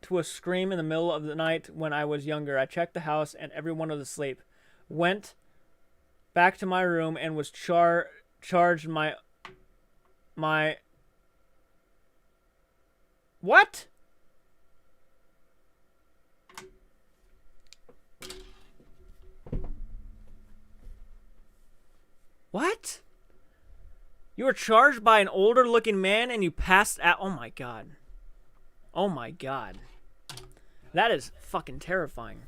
to a scream in the middle of the night when I was younger. I checked the house and everyone was asleep. Went back to my room and was charged my what? What? You were charged by an older looking man and you passed out. Oh my god. Oh my god. That is fucking terrifying.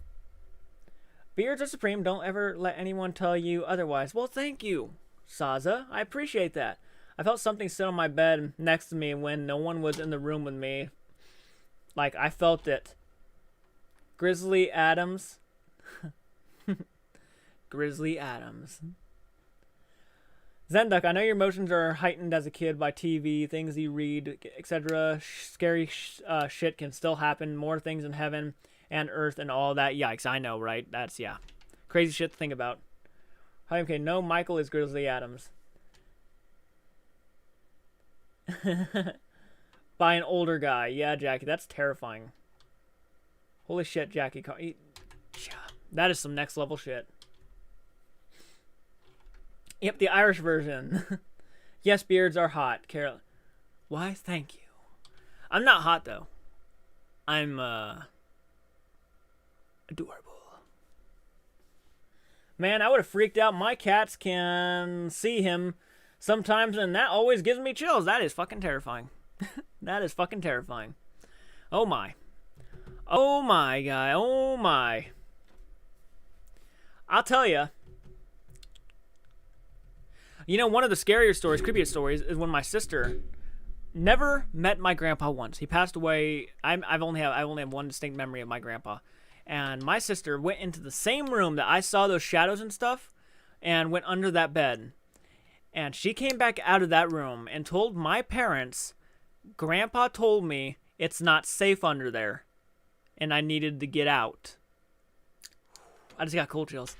Beards are supreme. Don't ever let anyone tell you otherwise. Well, thank you, Saza. I appreciate that. I felt something sit on my bed next to me when no one was in the room with me. Like, I felt it. Grizzly Adams. Grizzly Adams. Zenduck, I know your emotions are heightened as a kid by TV, things you read, etc. Scary shit can still happen. More things in heaven and earth and all that. Yikes, I know, right? That's, yeah. Crazy shit to think about. Okay, no, Michael is Grizzly Adams. By an older guy. Yeah, Jackie, that's terrifying. Holy shit, Jackie. That is some next level shit. Yep, the Irish version. Yes, beards are hot. Carol. Why? Thank you. I'm not hot, though. I'm, adorable. Man, I would have freaked out. My cats can see him sometimes, and that always gives me chills. That is fucking terrifying. That is fucking terrifying. Oh, my. Oh, my, guy. Oh, my. I'll tell you. You know, one of the scarier stories, creepiest stories, is when my sister never met my grandpa once. He passed away. I only have one distinct memory of my grandpa. And my sister went into the same room that I saw those shadows and stuff and went under that bed. And she came back out of that room and told my parents, Grandpa told me it's not safe under there and I needed to get out. I just got cold chills.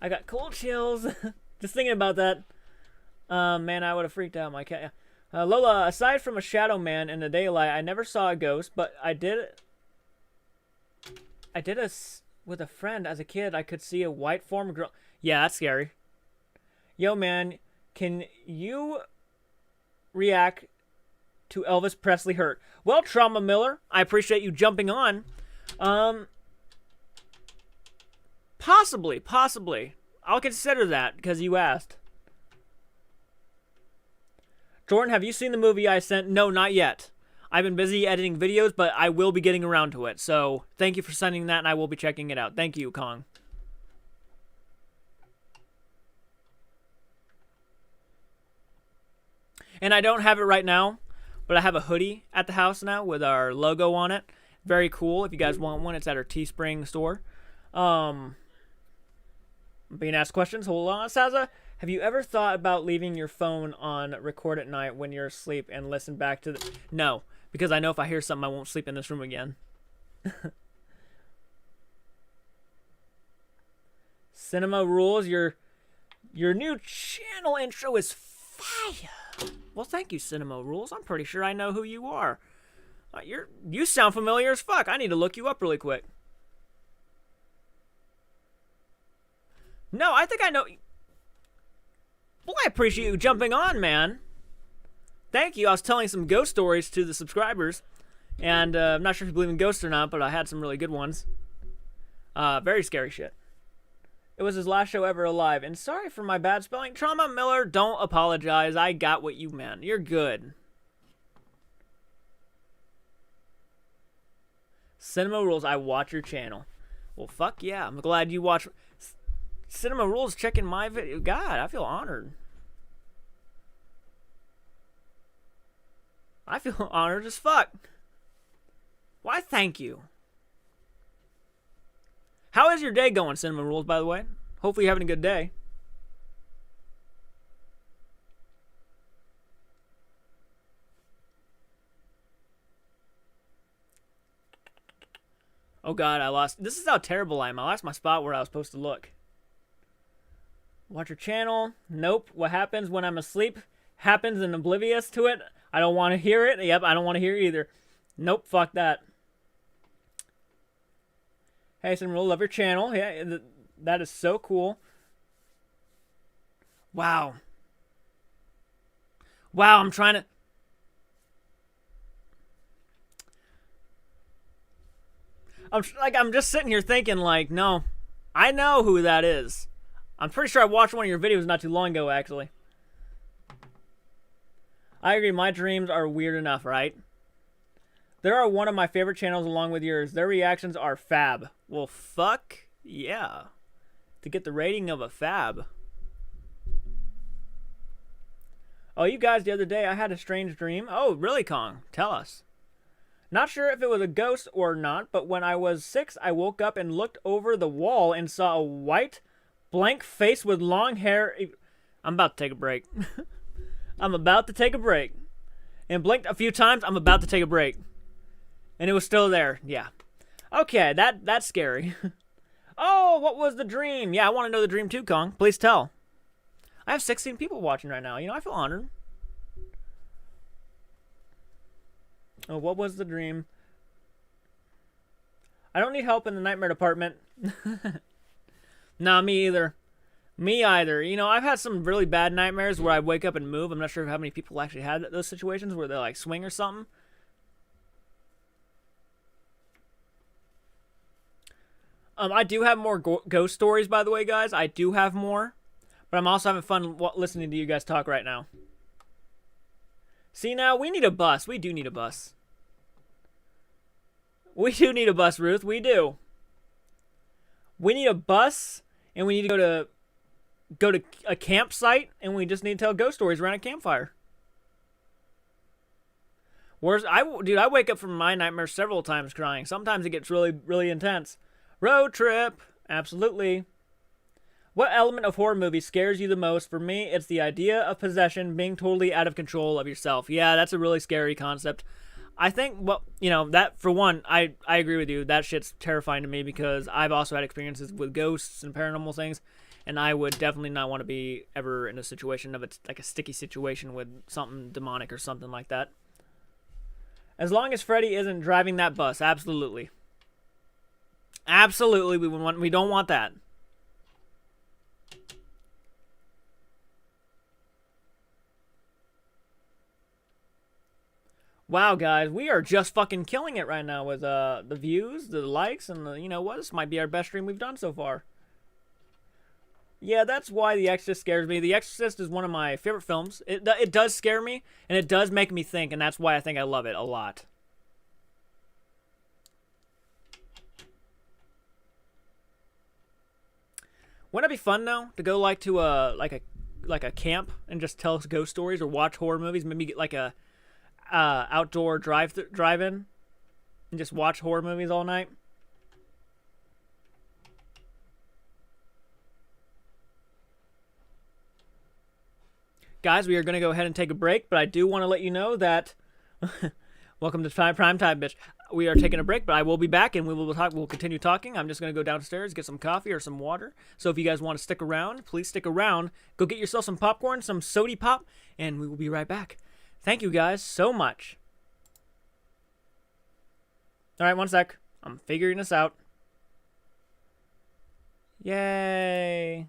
I got cold chills. Just thinking about that. Man, I would have freaked out my cat. Lola, aside from a shadow man in the daylight, I never saw a ghost, but I did with a friend as a kid. I could see a white form girl. Yeah, that's scary. Yo, man, can you react to Elvis Presley hurt? Well, Trauma Miller, I appreciate you jumping on. Possibly. I'll consider that because you asked. Jordan, have you seen the movie I sent? No, not yet. I've been busy editing videos, but I will be getting around to it. So thank you for sending that, and I will be checking it out. Thank you, Kong. And I don't have it right now, but I have a hoodie at the house now with our logo on it. Very cool. If you guys want one, it's at our Teespring store. Being asked questions. Hold on, Saza. Have you ever thought about leaving your phone on record at night when you're asleep and listen back to the... No, because I know if I hear something, I won't sleep in this room again. Cinema Rules, your new channel intro is fire. Well, thank you, Cinema Rules. I'm pretty sure I know who you are. You sound familiar as fuck. I need to look you up really quick. No, I think I know. Well, I appreciate you jumping on, man. Thank you. I was telling some ghost stories to the subscribers. And I'm not sure if you believe in ghosts or not, but I had some really good ones. Very scary shit. It was his last show ever alive. And sorry for my bad spelling. Trauma Miller, don't apologize. I got what you meant. You're good. Cinema Rules, I watch your channel. Well, fuck yeah. I'm glad you watch... Cinema Rules checking my video. God, I feel honored. I feel honored as fuck. Why, thank you. How is your day going, Cinema Rules, by the way? Hopefully you're having a good day. Oh god, I lost... This is how terrible I am. I lost my spot where I was supposed to look. Watch your channel. Nope. What happens when I'm asleep? happens and oblivious to it. I don't want to hear it. Yep, I don't want to hear it either. Nope, fuck that. Hey, Simrule, love your channel. Yeah, that is so cool. Wow. Wow, I'm trying to... I'm just sitting here thinking, like, no, I know who that is. I'm pretty sure I watched one of your videos not too long ago, actually. I agree, my dreams are weird enough, right? They are one of my favorite channels along with yours. Their reactions are fab. Well, fuck yeah. To get the rating of a fab. Oh, you guys, the other day I had a strange dream. Oh, really, Kong? Tell us. Not sure if it was a ghost or not, but when I was 6, I woke up and looked over the wall and saw a white, blank face with long hair. I'm about to take a break. I'm about to take a break. And blinked a few times. I'm about to take a break. And it was still there. Yeah. Okay, that's scary. Oh, what was the dream? Yeah, I want to know the dream too, Kong. Please tell. I have 16 people watching right now. You know, I feel honored. Oh, what was the dream? I don't need help in the nightmare department. Nah, me either. Me either. You know, I've had some really bad nightmares where I wake up and move. I'm not sure how many people actually had those situations where they like swing or something. I do have more ghost stories, by the way, guys. I do have more. But I'm also having fun listening to you guys talk right now. See, now, we need a bus. We do need a bus. We do need a bus, Ruth. We do. We need a bus, and we need to go to a campsite, and we just need to tell ghost stories around a campfire. Dude, I wake up from my nightmares several times crying. Sometimes it gets really, really intense. Road trip. Absolutely. What element of horror movie scares you the most? For me, it's the idea of possession, being totally out of control of yourself. Yeah, that's a really scary concept. I think, well, you know, that, for one, I agree with you. That shit's terrifying to me because I've also had experiences with ghosts and paranormal things, and I would definitely not want to be ever in a situation of it's like a sticky situation with something demonic or something like that. As long as Freddy isn't driving that bus, absolutely. Absolutely, we don't want that. Wow, guys, we are just fucking killing it right now with the views, the likes, and the, you know what? This might be our best stream we've done so far. Yeah, that's why The Exorcist scares me. The Exorcist is one of my favorite films. It does scare me, and it does make me think, and that's why I think I love it a lot. Wouldn't it be fun though to go like to a camp and just tell ghost stories or watch horror movies? Maybe get like a outdoor drive-in and just watch horror movies all night. Guys, we are going to go ahead and take a break, but I do want to let you know that welcome to Prime Time, bitch. We are taking a break, but I will be back and we'll continue talking. I'm just going to go downstairs, get some coffee or some water. So if you guys want to stick around, please stick around. Go get yourself some popcorn, some sody pop, and we will be right back. Thank you guys so much. All right, one sec. I'm figuring this out. Yay.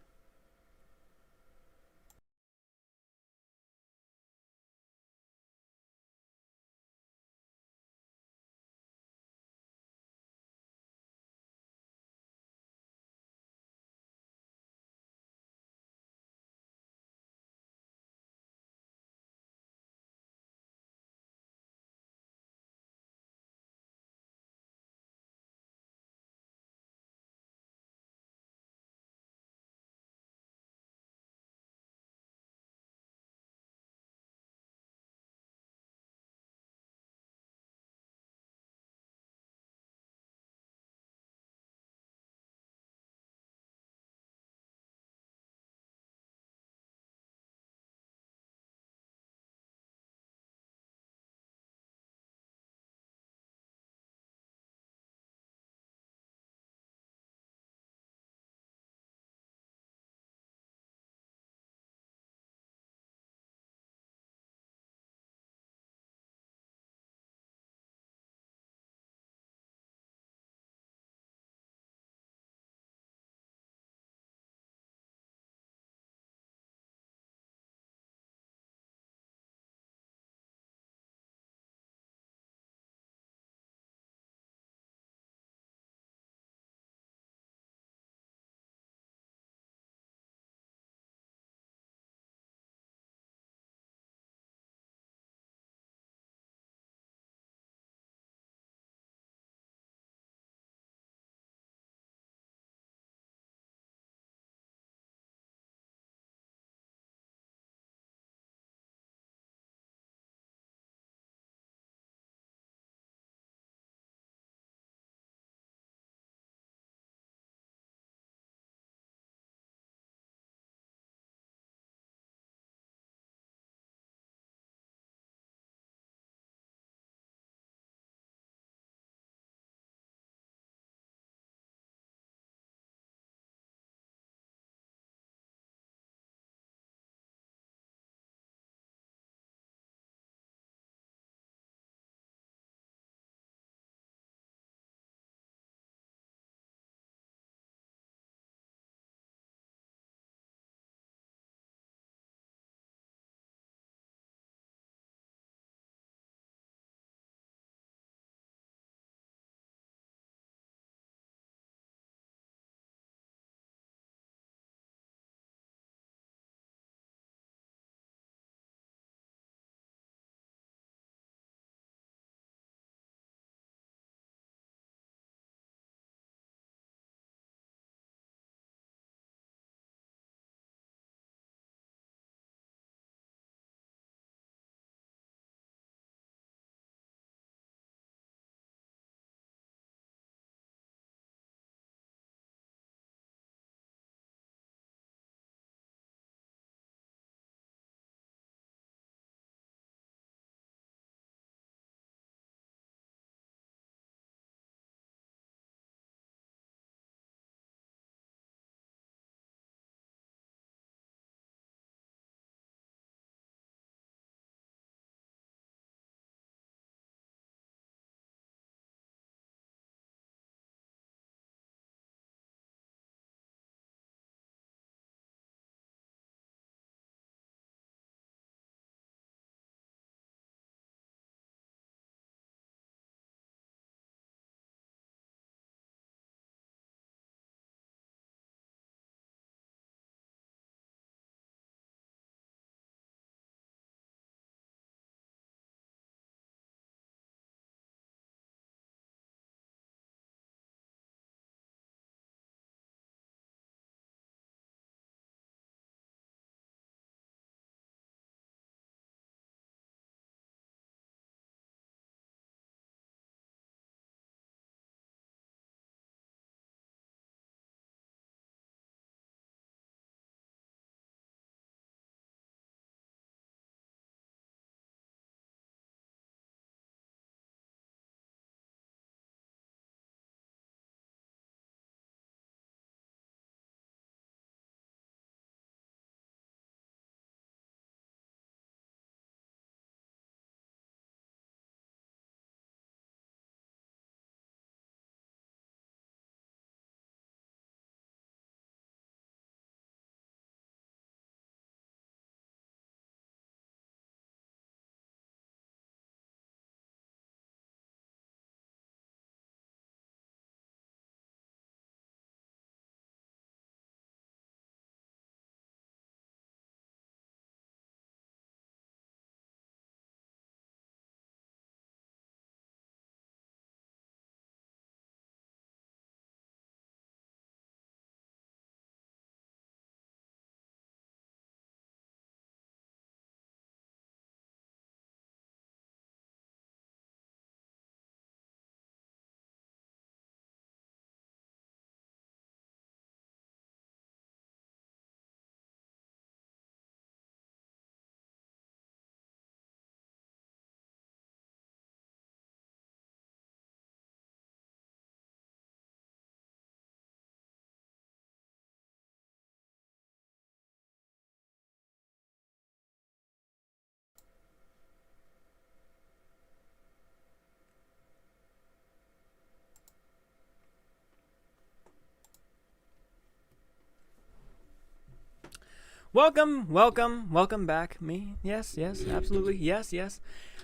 welcome back, me. Yes, absolutely, yes. Yeah,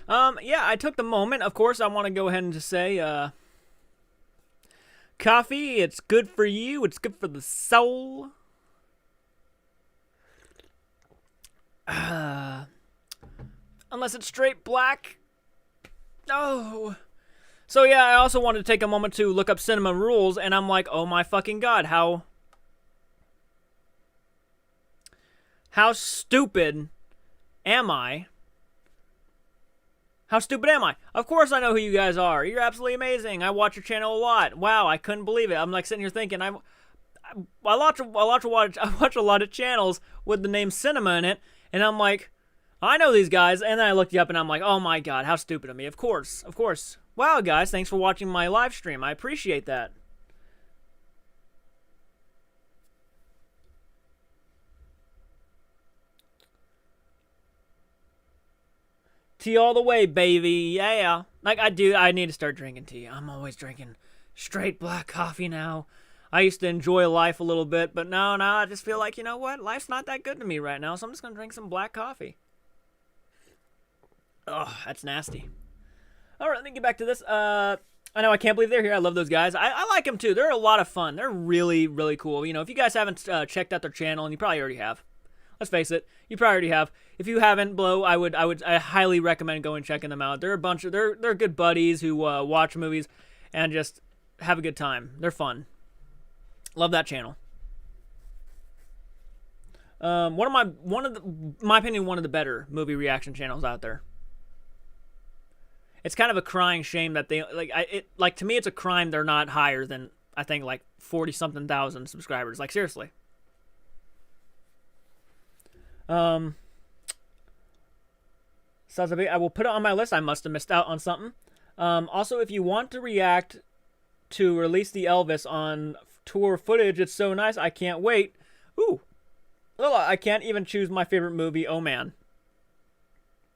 I took the moment. Of course, I want to go ahead and just say, coffee, it's good for you. It's good for the soul. Unless it's straight black. Oh. So yeah, I also wanted to take a moment to look up cinema rules, and I'm like, oh my fucking god, how stupid am I? How stupid am I? Of course I know who you guys are. You're absolutely amazing. I watch your channel a lot. Wow, I couldn't believe it. I'm like sitting here thinking, I watch a lot of channels with the name Cinema in it, and I'm like, I know these guys. And then I looked you up, and I'm like, oh my god, how stupid of me. Of course. Wow, guys, thanks for watching my live stream. I appreciate that. Tea all the way, baby. Yeah. Like, I need to start drinking tea. I'm always drinking straight black coffee now. I used to enjoy life a little bit, but now I just feel like, you know what? Life's not that good to me right now, so I'm just going to drink some black coffee. Oh, that's nasty. All right, let me get back to this. I know, I can't believe they're here. I love those guys. I like them, too. They're a lot of fun. They're really, really cool. You know, if you guys haven't checked out their channel, and you probably already have. Let's face it, you probably already have. If you haven't, I highly recommend going and checking them out. They're they're good buddies who watch movies and just have a good time. They're fun. Love that channel. My opinion, one of the better movie reaction channels out there. It's kind of a crying shame that they to me it's a crime they're not higher than I think like 40-something thousand subscribers. Like seriously. I will put it on my list. I must have missed out on something. Also, if you want to react to Release the Elvis on tour footage, it's so nice. I can't wait. Ooh. Well, I can't even choose my favorite movie. Oh, man.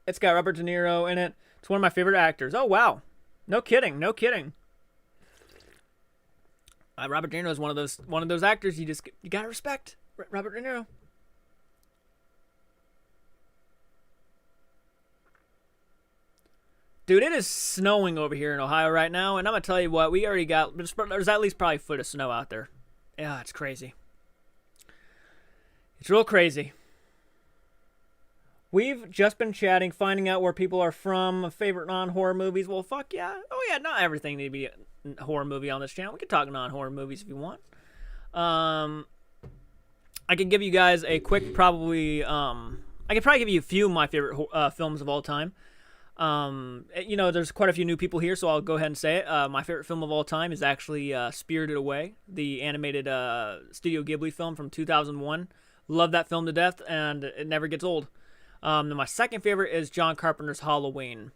It's got Robert De Niro in it. It's one of my favorite actors. Oh, wow. No kidding. Robert De Niro is one of those actors you gotta respect. Robert De Niro. Dude, it is snowing over here in Ohio right now, and I'm going to tell you what, there's at least probably a foot of snow out there. Yeah, it's crazy. It's real crazy. We've just been chatting, finding out where people are from, favorite non-horror movies. Well, fuck yeah. Oh yeah, not everything need to be a horror movie on this channel. We can talk non-horror movies if you want. I can give you guys a quick, I could probably give you a few of my favorite films of all time. You know, there's quite a few new people here, so I'll go ahead and say it. My favorite film of all time is actually Spirited Away, the animated Studio Ghibli film from 2001. Love that film to death, and it never gets old. Then my second favorite is John Carpenter's Halloween.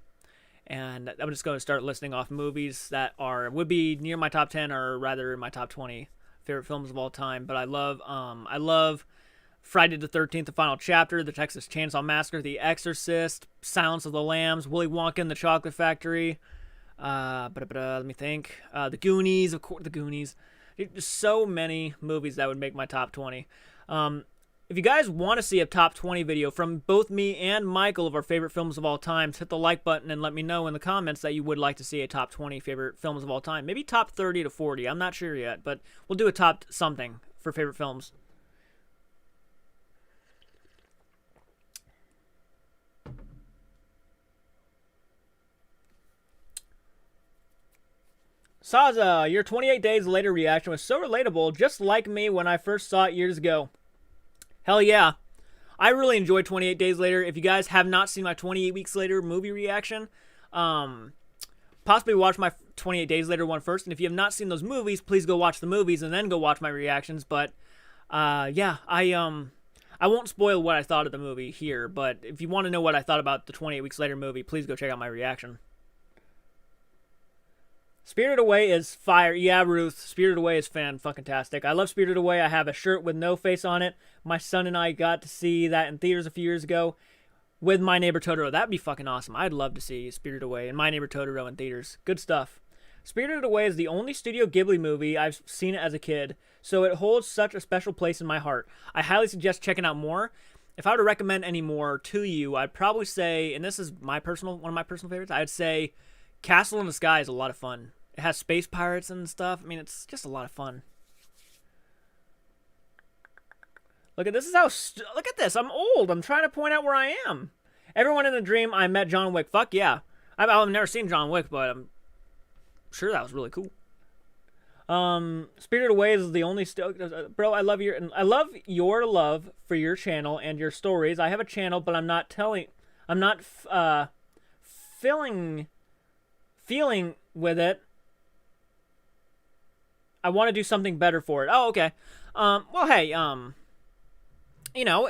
And I'm just going to start listing off movies that would be near my top 10 or rather my top 20 favorite films of all time. But I love Friday the 13th, The Final Chapter, The Texas Chainsaw Massacre, The Exorcist, Silence of the Lambs, Willy Wonka and the Chocolate Factory. Let me think. The Goonies, of course, The Goonies. There's so many movies that would make my top 20. If you guys want to see a top 20 video from both me and Michael of our favorite films of all time, hit the like button and let me know in the comments that you would like to see a top 20 favorite films of all time. Maybe top 30 to 40. I'm not sure yet, but we'll do a top something for favorite films. Saza, your 28 days later reaction was so relatable, just like me when I first saw it years ago. Hell yeah. I really enjoyed 28 Days Later. If you guys have not seen my 28 Weeks Later movie reaction, possibly watch my 28 Days Later one first. And if you have not seen those movies, please go watch the movies and then go watch my reactions. But yeah, I won't spoil what I thought of the movie here. But if you want to know what I thought about the 28 Weeks Later movie, please go check out my reaction. Spirited Away is fire. Yeah, Ruth. Spirited Away is fan-fucking-tastic. I love Spirited Away. I have a shirt with no face on it. My son and I got to see that in theaters a few years ago with My Neighbor Totoro. That'd be fucking awesome. I'd love to see Spirited Away and My Neighbor Totoro in theaters. Good stuff. Spirited Away is the only Studio Ghibli movie I've seen as a kid, so it holds such a special place in my heart. I highly suggest checking out more. If I were to recommend any more to you, I'd probably say, and this is one of my personal favorites, I'd say Castle in the Sky is a lot of fun. It has space pirates and stuff. I mean, it's just a lot of fun. Look at this. Look at this. I'm old. I'm trying to point out where I am. Everyone in the dream, I met John Wick. Fuck yeah. I've never seen John Wick, but I'm sure that was really cool. Spirited Away is the only bro. I love your love for your channel and your stories. I have a channel, but I'm not feeling with it. I want to do something better for it. Oh, okay. Well, hey, you know,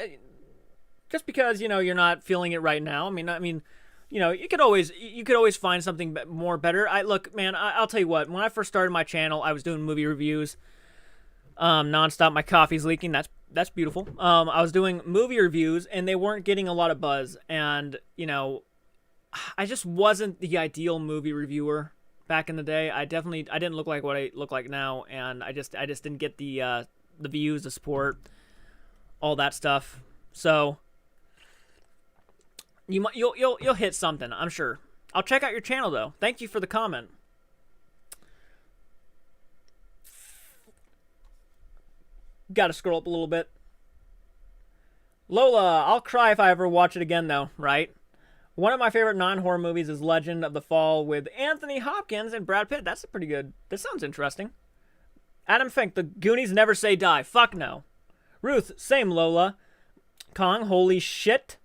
just because, you know, you're not feeling it right now. I mean, you know, you could always find something more better. Look, man, I'll tell you what. When I first started my channel, I was doing movie reviews, nonstop. My coffee's leaking. That's beautiful. I was doing movie reviews, and they weren't getting a lot of buzz. And you know, I just wasn't the ideal movie reviewer back in the day. I didn't look like what I look like now, and I just didn't get the views, the support, all that stuff. So you'll hit something, I'm sure. I'll check out your channel though. Thank you for the comment. Got to scroll up a little bit. Lola, I'll cry if I ever watch it again though, right? One of my favorite non-horror movies is Legend of the Fall with Anthony Hopkins and Brad Pitt. That's pretty good. This sounds interesting. Adam Fink, the Goonies never say die. Fuck no. Ruth, same Lola. Kong, holy shit.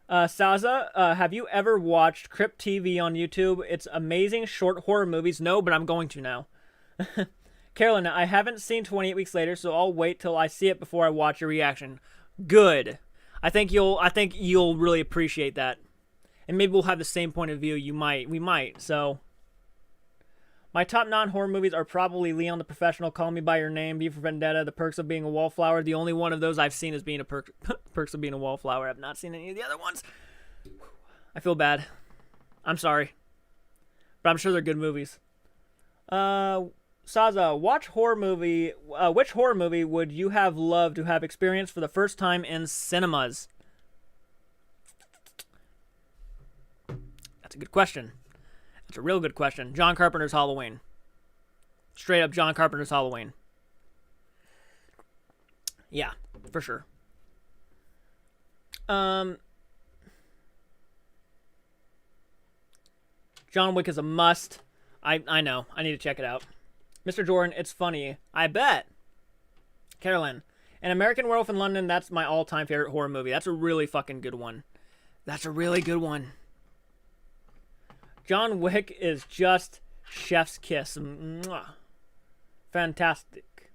Saza, have you ever watched Crypt TV on YouTube? It's amazing short horror movies. No, but I'm going to now. Carolyn, I haven't seen 28 Weeks Later, so I'll wait till I see it before I watch your reaction. Good. I think you'll really appreciate that. And maybe we'll have the same point of view. We might. So my top non-horror movies are probably Leon the Professional, Call Me by Your Name, V for Vendetta, The Perks of Being a Wallflower. The only one of those I've seen is being Perks of Being a Wallflower. I've not seen any of the other ones. I feel bad. I'm sorry. But I'm sure they're good movies. Saza, which horror movie would you have loved to have experienced for the first time in cinemas? That's a good question. That's a real good question. John Carpenter's Halloween. Straight up John Carpenter's Halloween. Yeah, for sure. John Wick is a must. I know. I need to check it out. Mr. Jordan, it's funny. I bet. Carolyn, An American Werewolf in London, that's my all-time favorite horror movie. That's a really fucking good one. That's a really good one. John Wick is just chef's kiss. Mwah. Fantastic.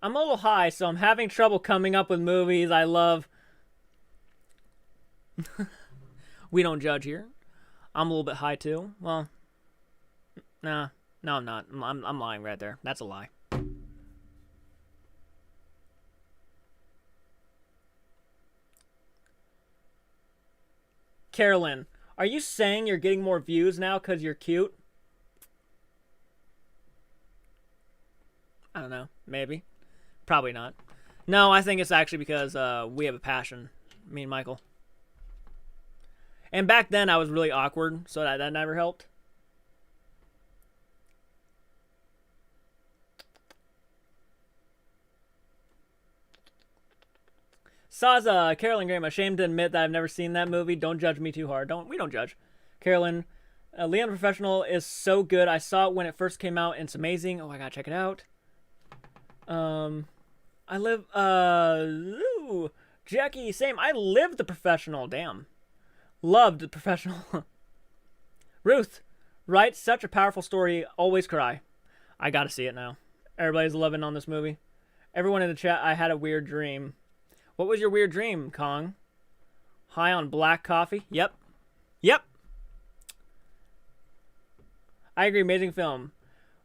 I'm a little high, so I'm having trouble coming up with movies I love. We don't judge here. I'm a little bit high, too. Well, nah. No, I'm not. I'm lying right there. That's a lie. Carolyn, are you saying you're getting more views now because you're cute? I don't know. Maybe. Probably not. No, I think it's actually because we have a passion. Me and Michael. And back then I was really awkward, so that never helped. Saza, Carolyn Graham, ashamed to admit that I've never seen that movie. Don't judge me too hard. We don't judge. Carolyn, Leon the Professional is so good. I saw it when it first came out, and it's amazing. Oh, I gotta check it out. Jackie, same. I lived The Professional. Damn. Loved The Professional. Ruth, writes such a powerful story. Always cry. I gotta see it now. Everybody's loving on this movie. Everyone in the chat, I had a weird dream. What was your weird dream, Kong? High on black coffee? Yep. I agree, amazing film.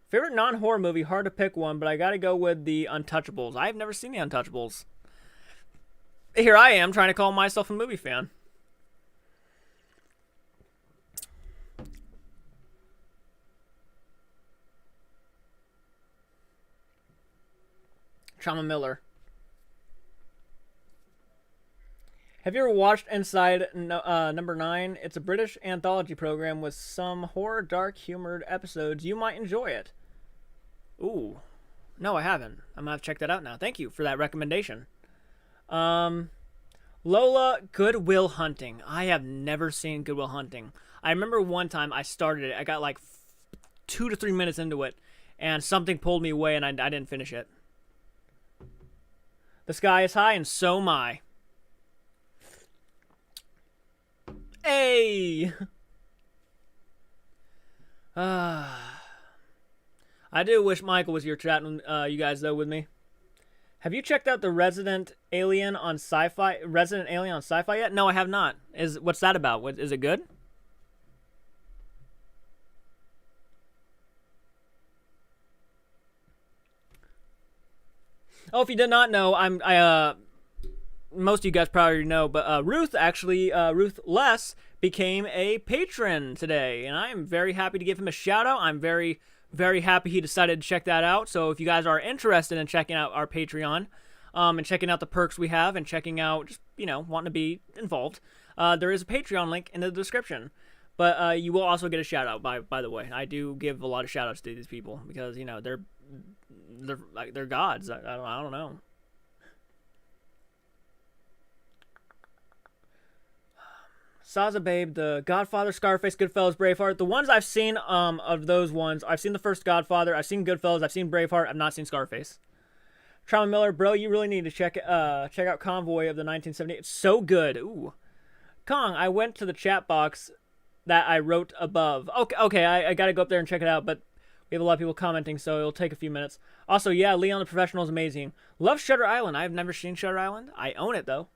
Favorite non-horror movie, hard to pick one, but I gotta go with The Untouchables. I've never seen The Untouchables. Here I am trying to call myself a movie fan. Trauma Miller. Have you ever watched Inside Number 9? It's a British anthology program with some horror, dark, humored episodes. You might enjoy it. Ooh. No, I haven't. I'm going to have to check that out now. Thank you for that recommendation. Lola, Good Will Hunting. I have never seen Good Will Hunting. I remember one time I started it. I got like 2 to 3 minutes into it, and something pulled me away, and I didn't finish it. The sky is high, and so am I. Hey! I do wish Michael was here chatting you guys, though, with me. Have you checked out the Resident Alien on Sci-Fi yet? No, I have not. What's that about? Is it good? Oh, if you did not know, most of you guys probably know, but Ruth Les became a patron today, and I am very happy to give him a shout out. I'm very, very happy he decided to check that out. So if you guys are interested in checking out our Patreon, and checking out the perks we have, and checking out just wanting to be involved, there is a Patreon link in the description. But you will also get a shout out. By the way, I do give a lot of shout outs to these people because they're gods. I don't know. Saza Babe, The Godfather, Scarface, Goodfellas, Braveheart. The ones I've seen of those ones, I've seen the first Godfather, I've seen Goodfellas, I've seen Braveheart, I've not seen Scarface. Trauma Miller, bro, you really need to check out Convoy of the 1978. It's so good. Ooh. Kong, I went to the chat box that I wrote above. Okay, I gotta go up there and check it out, but we have a lot of people commenting, so it'll take a few minutes. Also, yeah, Leon the Professional is amazing. Love Shutter Island. I've never seen Shutter Island. I own it, though.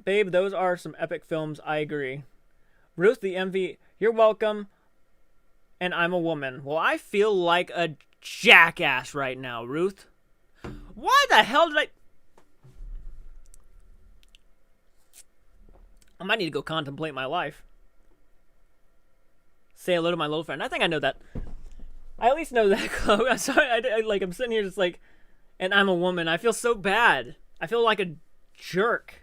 Babe, those are some epic films. I agree. Ruth the MV, you're welcome. And I'm a woman. Well, I feel like a jackass right now, Ruth. Why the hell did I might need to go contemplate my life. Say hello to my little friend. I think I know that. I at least know that, Chloe. I'm sorry. I'm sitting here just like, and I'm a woman. I feel so bad. I feel like a jerk.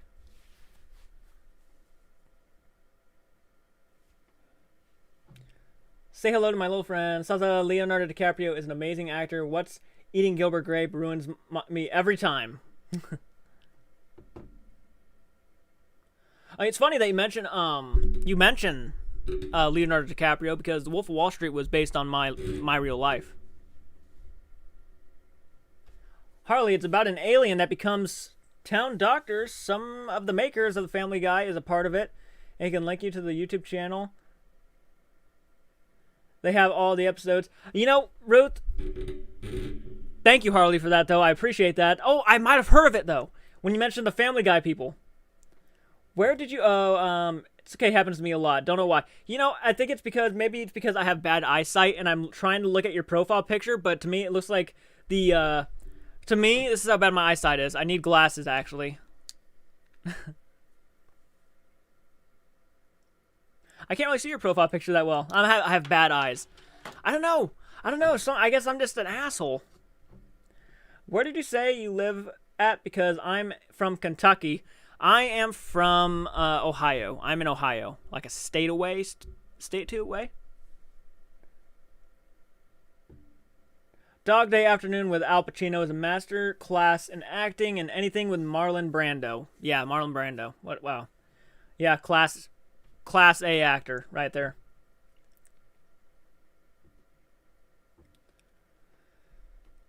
Say hello to my little friend. Saza Leonardo DiCaprio is an amazing actor. What's eating Gilbert Grape ruins me every time. It's funny that you mentioned Leonardo DiCaprio because The Wolf of Wall Street was based on my real life. Harley, it's about an alien that becomes town doctor. Some of the makers of the Family Guy is a part of it. And he can link you to the YouTube channel. They have all the episodes. Ruth, thank you, Harley, for that, though. I appreciate that. Oh, I might have heard of it, though, when you mentioned the Family Guy people. Where did you... it's okay, it happens to me a lot. Don't know why. I think it's because... Maybe it's because I have bad eyesight, and I'm trying to look at your profile picture, but to me, it looks like the... To me, this is how bad my eyesight is. I need glasses, actually. I can't really see your profile picture that well. I have bad eyes. I don't know. I guess I'm just an asshole. Where did you say you live at? Because I'm from Kentucky. I am from Ohio. I'm in Ohio. Like a state away? State 2 away? Dog Day Afternoon with Al Pacino is a master class in acting and anything with Marlon Brando. Yeah, Marlon Brando. What? Wow. Yeah, Class A actor right there.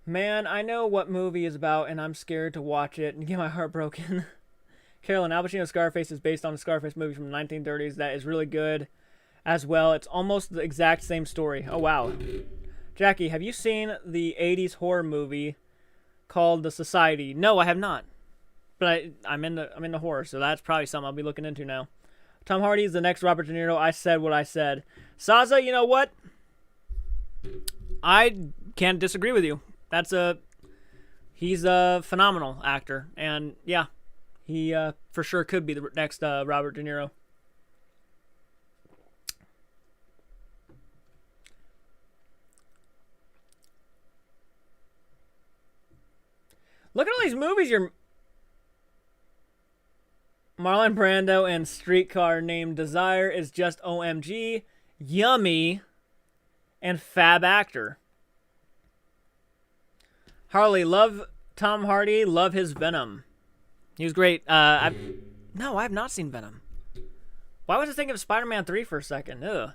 Man, I know what movie is about, and I'm scared to watch it and get my heart broken. Carolyn, Al Pacino's Scarface is based on a Scarface movie from the 1930s that is really good as well. It's almost the exact same story. Oh, wow. Jackie, have you seen the 80s horror movie called The Society? No, I have not. But I'm into horror, so that's probably something I'll be looking into now. Tom Hardy is the next Robert De Niro. I said what I said. Saza, you know what? I can't disagree with you. He's a phenomenal actor. And yeah, he for sure could be the next Robert De Niro. Look at all these movies you're... Marlon Brando and Streetcar Named Desire is just OMG, yummy, and fab actor. Harley, love Tom Hardy, love his Venom. He was great. No, I have not seen Venom. Why was I thinking of Spider-Man 3 for a second? Ugh.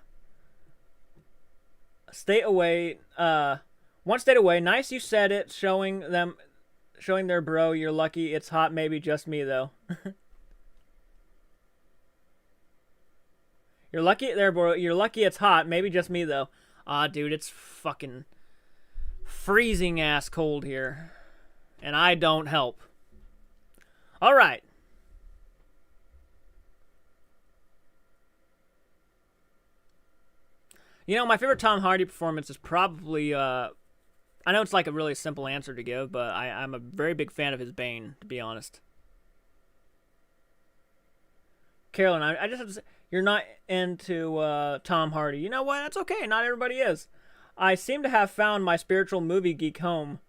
Stay away. One state away. Nice you said it, showing their bro. You're lucky it's hot, maybe just me, though. You're lucky there, bro. You're lucky it's hot, maybe just me, though. Dude, it's fucking freezing ass cold here. And I don't help. All right. You know, my favorite Tom Hardy performance is probably, I know it's like a really simple answer to give, but I'm a very big fan of his Bane, to be honest. Carolyn, I just have to say, you're not into Tom Hardy. You know what? That's okay. Not everybody is. I seem to have found my spiritual movie geek home.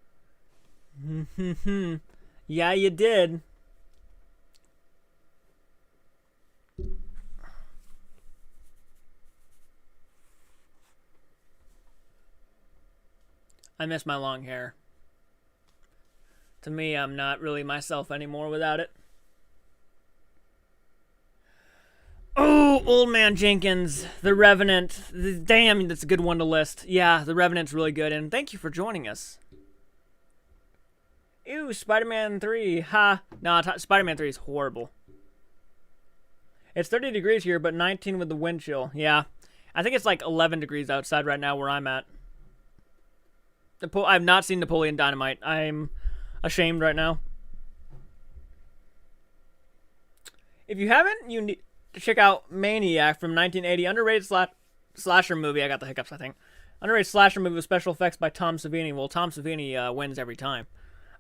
Yeah, you did. I miss my long hair. To me, I'm not really myself anymore without it. Oh, Old Man Jenkins, The Revenant. Damn, that's a good one to list. Yeah, The Revenant's really good, and thank you for joining us. Ew, Spider-Man 3. Ha. No, Spider-Man 3 is horrible. It's 30 degrees here, but 19 with the wind chill. Yeah. I think it's like 11 degrees outside right now where I'm at. I've not seen Napoleon Dynamite. I'm ashamed right now. If you haven't, you need to check out Maniac from 1980. Underrated slasher movie. I got the hiccups, I think. Underrated slasher movie with special effects by Tom Savini. Well, Tom Savini wins every time.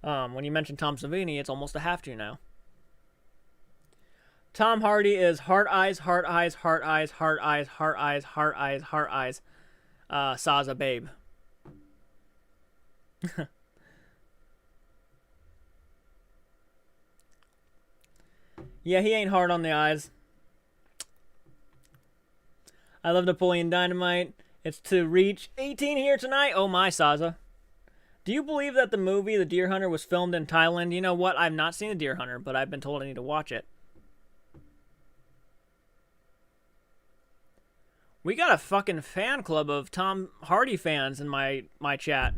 When you mention Tom Savini, it's almost a have to now. Tom Hardy is heart eyes, heart eyes, heart eyes, heart eyes, heart eyes, heart eyes, heart eyes. Saza babe. Yeah, he ain't hard on the eyes. I love Napoleon Dynamite. It's to reach 18 here tonight. Oh my, Saza. Do you believe that the movie The Deer Hunter was filmed in Thailand? You know what? I've not seen The Deer Hunter, but I've been told I need to watch it. We got a fucking fan club of Tom Hardy fans in my chat.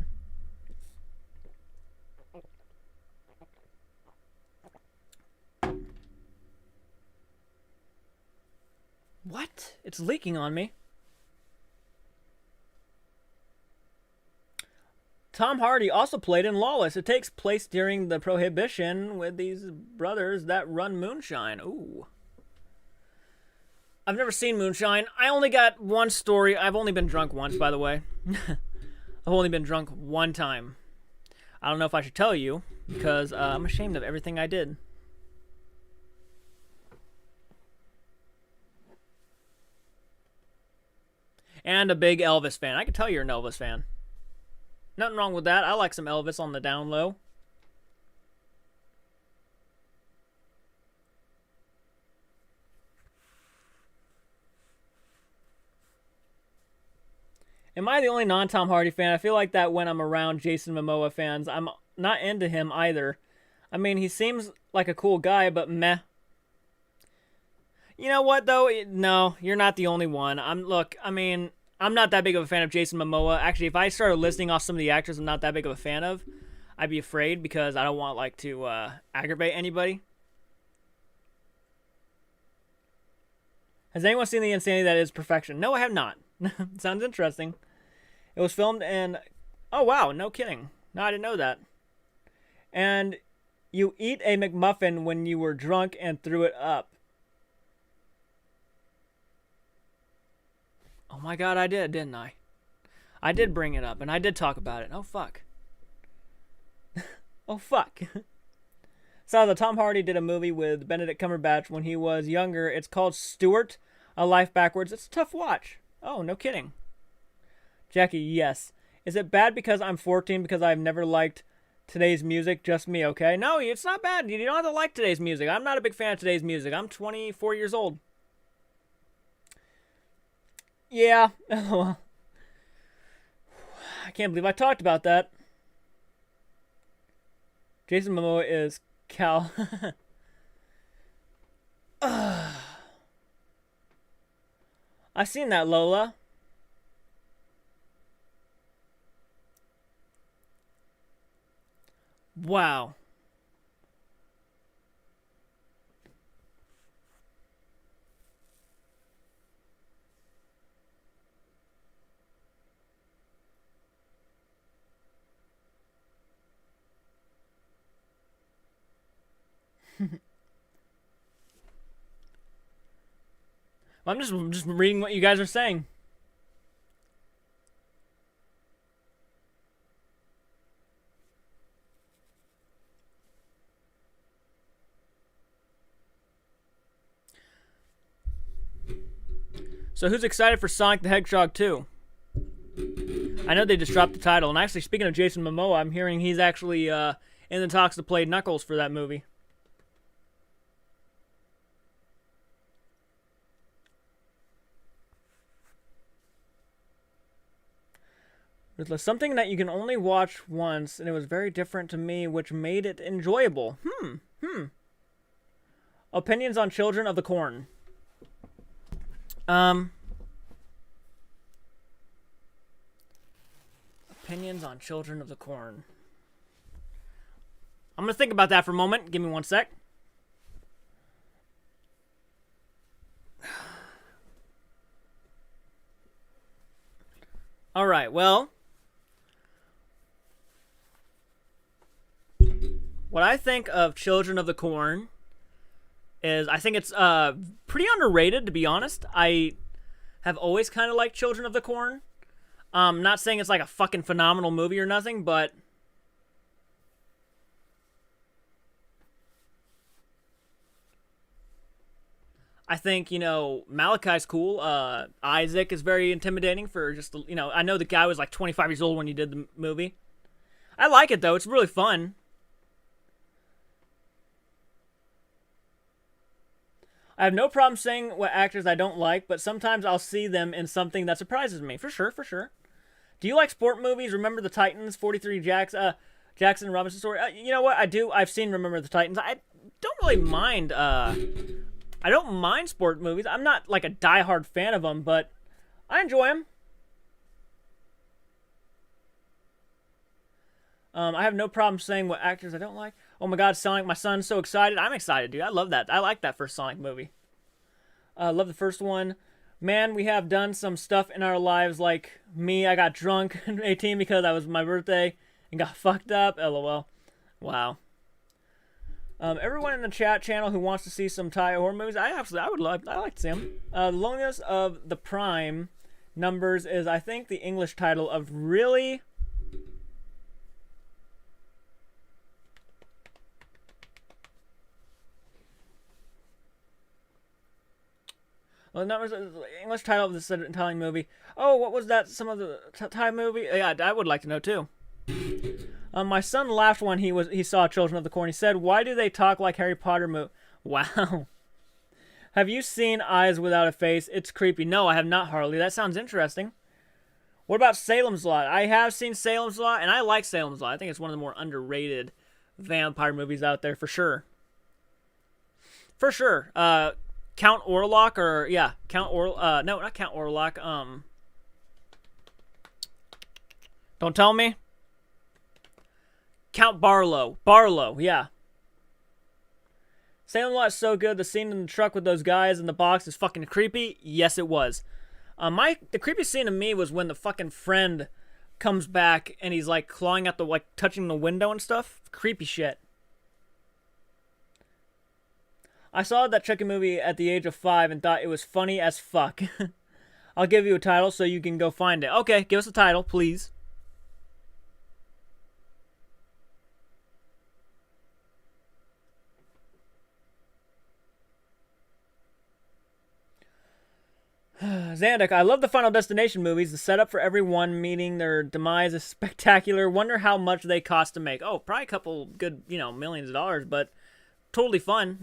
What? It's leaking on me. Tom Hardy also played in Lawless. It takes place during the Prohibition with these brothers that run moonshine. Ooh. I've never seen Moonshine. I only got one story. I've only been drunk once, by the way. I've only been drunk one time. I don't know if I should tell you, because I'm ashamed of everything I did. And a big Elvis fan. I can tell you're an Elvis fan. Nothing wrong with that. I like some Elvis on the down low. Am I the only non-Tom Hardy fan? I feel like that when I'm around Jason Momoa fans. I'm not into him either. I mean, he seems like a cool guy, but meh. You know what, though? No, you're not the only one. I'm not that big of a fan of Jason Momoa. Actually, if I started listing off some of the actors I'm not that big of a fan of, I'd be afraid because I don't want, to aggravate anybody. Has anyone seen The Insanity That Is Perfection? No, I have not. Sounds interesting. It was filmed in... Oh, wow, no kidding. No, I didn't know that. And you eat a McMuffin when you were drunk and threw it up. Oh my god, I did, didn't I? I did bring it up, and I did talk about it. Oh, fuck. Oh, fuck. So, Tom Hardy did a movie with Benedict Cumberbatch when he was younger. It's called Stuart, A Life Backwards. It's a tough watch. Oh, no kidding. Jackie, yes. Is it bad because I'm 14 because I've never liked Today's music, just me, okay? No, it's not bad. You don't have to like today's music. I'm not a big fan of today's music. I'm 24 years old. Yeah. I can't believe I talked about that. Jason Momoa is Cal. I've seen that, Lola. Wow. I'm just reading what you guys are saying. So who's excited for Sonic the Hedgehog 2? I know they just dropped the title, and actually, speaking of Jason Momoa, I'm hearing he's actually in the talks to play Knuckles for that movie. Ruthless. Something that you can only watch once, and it was very different to me, which made it enjoyable. Opinions on Children of the Corn. Opinions on Children of the Corn. I'm gonna think about that for a moment. Give me one sec. All right. Well, what I think of Children of the Corn is I think it's pretty underrated, to be honest. I have always kind of liked Children of the Corn. Not saying it's like a fucking phenomenal movie or nothing, but I think, Malachi's cool. Isaac is very intimidating for just, I know the guy was like 25 years old when he did the movie. I like it, though. It's really fun. I have no problem saying what actors I don't like, but sometimes I'll see them in something that surprises me. For sure, for sure. Do you like sport movies? Remember the Titans, 43 Jackson and Robinson story? You know what? I do. I've seen Remember the Titans. I don't really mind. I don't mind sport movies. I'm not like a diehard fan of them, but I enjoy them. I have no problem saying what actors I don't like. Oh my God, Sonic! My son's so excited. I'm excited, dude. I love that. I like that first Sonic movie. Love the first one. Man, we have done some stuff in our lives, like me. I got drunk at 18 because it was my birthday and got fucked up. LOL. Wow. Everyone in the chat channel who wants to see some Thai horror movies, I would love. I like to see them. The Loneliness of the Prime Numbers is, I think, the English title of really. Well, numbers, English title of this Italian movie. Oh, what was that? Some of the Thai movie? Yeah, I would like to know too. My son laughed when he saw Children of the Corn. He said, "Why do they talk like Harry Potter?" Wow. Have you seen Eyes Without a Face? It's creepy. No, I have not, Harley. That sounds interesting. What about Salem's Lot? I have seen Salem's Lot, and I like Salem's Lot. I think it's one of the more underrated vampire movies out there for sure. For sure. Count Orlok, or yeah, no, not Count Orlok. Don't tell me. Count Barlow. Barlow, yeah. Salem Lot is so good. The scene in the truck with those guys in the box is fucking creepy. Yes, it was. The creepy scene to me was when the fucking friend comes back and he's like clawing at touching the window and stuff. Creepy shit. I saw that Chucky movie at the age of 5 and thought it was funny as fuck. I'll give you a title so you can go find it. Okay, give us a title, please. Zandik, I love the Final Destination movies. The setup for everyone meeting their demise is spectacular. Wonder how much they cost to make. Oh, probably a couple good, millions of dollars, but totally fun.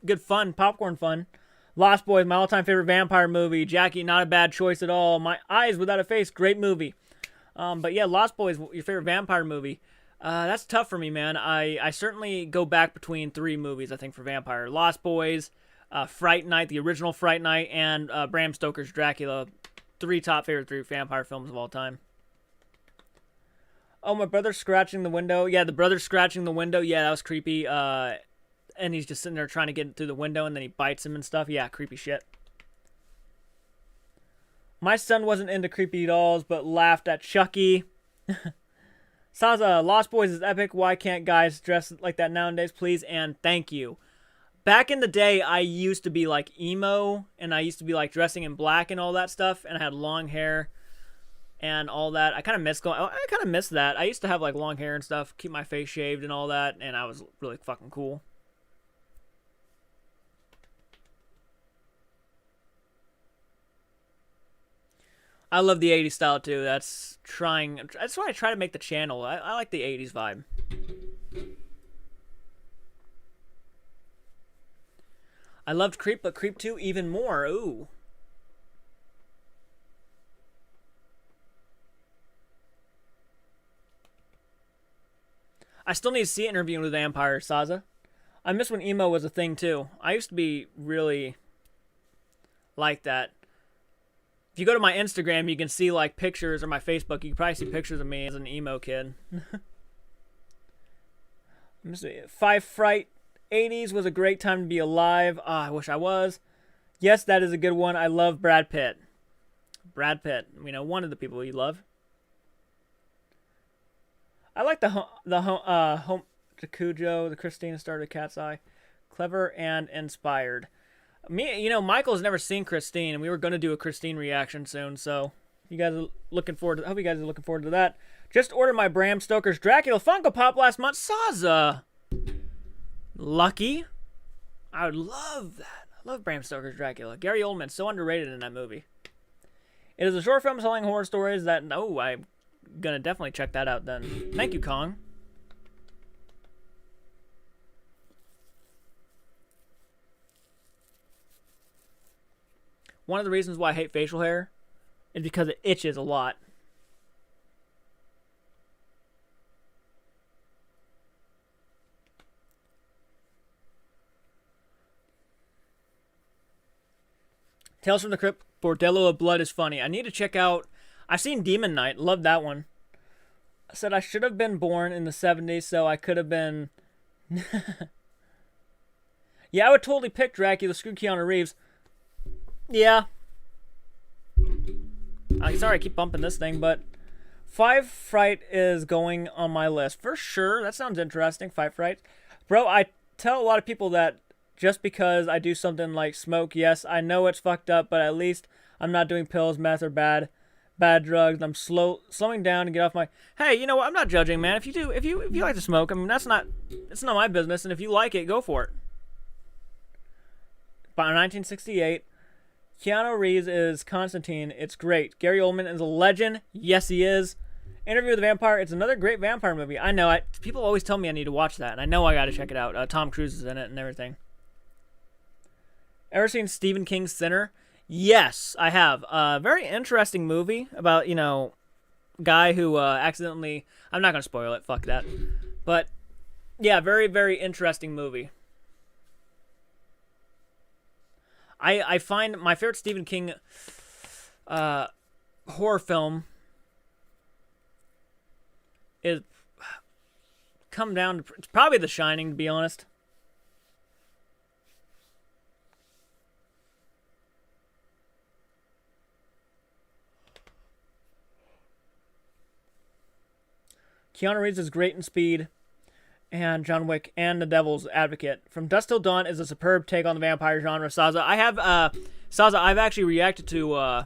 Good fun, popcorn fun. Lost Boys, my all-time favorite vampire movie. Jackie, not a bad choice at all. My Eyes Without a Face, great movie. But yeah, Lost Boys, your favorite vampire movie. That's tough for me, man. I certainly go back between three movies, I think, for vampire. Lost Boys, Fright Night, the original Fright Night, and Bram Stoker's Dracula. Three vampire films of all time. Oh, my brother's scratching the window. Yeah, the brother's scratching the window. Yeah, that was creepy. And he's just sitting there trying to get through the window, and then he bites him and stuff. Yeah, creepy shit. My son wasn't into creepy dolls, but laughed at Chucky. Saza, Lost Boys is epic. Why can't guys dress like that nowadays, please? And thank you. Back in the day, I used to be like emo, and I used to be like dressing in black and all that stuff, and I had long hair and all that. I kind of miss that. I used to have like long hair and stuff, keep my face shaved and all that, and I was really fucking cool. I love the 80s style too. That's why I try to make the channel. I like the 80s vibe. I loved Creep, but Creep 2 even more. Ooh. I still need to see Interviewing with Vampires, Saza. I miss when emo was a thing too. I used to be really like that. If you go to my Instagram, you can see like pictures, or my Facebook, you can probably see pictures of me as an emo kid. Five Fright 80s was a great time to be alive. I wish I was. Yes, that is a good one. I love Brad Pitt. Brad Pitt, one of the people you love. I like the Home to Cujo, the Christina started Cat's Eye. Clever and inspired. Michael's never seen Christine, and we were going to do a Christine reaction soon, so you guys are looking forward to, I hope you guys are looking forward to that. Just ordered my Bram Stoker's Dracula Funko Pop last month. Saza! Lucky? I would love that. I love Bram Stoker's Dracula. Gary Oldman, so underrated in that movie. It is a short film telling horror stories that, I'm going to definitely check that out then. Thank you, Kong. One of the reasons why I hate facial hair is because it itches a lot. Tales from the Crypt, Bordello of Blood is funny. I need to check out... I've seen Demon Knight. Love that one. I said I should have been born in the 70s, so I could have been... Yeah, I would totally pick Dracula. Screw Keanu Reeves. Yeah. Sorry I keep bumping this thing, but Five Fright is going on my list. For sure. That sounds interesting, Five Fright. Bro, I tell a lot of people that just because I do something like smoke, yes, I know it's fucked up, but at least I'm not doing pills, meth, or bad drugs. I'm slowing down and get off my... Hey, you know what? I'm not judging, man. If you like to smoke, it's not my business, and if you like it, go for it. By 1968... Keanu Reeves is Constantine. It's great. Gary Oldman is a legend. Yes, he is. Interview with the Vampire. It's another great vampire movie. I know. People always tell me I need to watch that, and I know I got to check it out. Tom Cruise is in it and everything. Ever seen Stephen King's Sinner? Yes, I have. Very interesting movie about, guy who accidentally... I'm not going to spoil it. Fuck that. But, yeah, very, very interesting movie. I find my favorite Stephen King horror film is come down to it's probably The Shining, to be honest. Keanu Reeves is great in Speed and John Wick and The Devil's Advocate. From Dusk Till Dawn is a superb take on the vampire genre. Saza, I've actually reacted to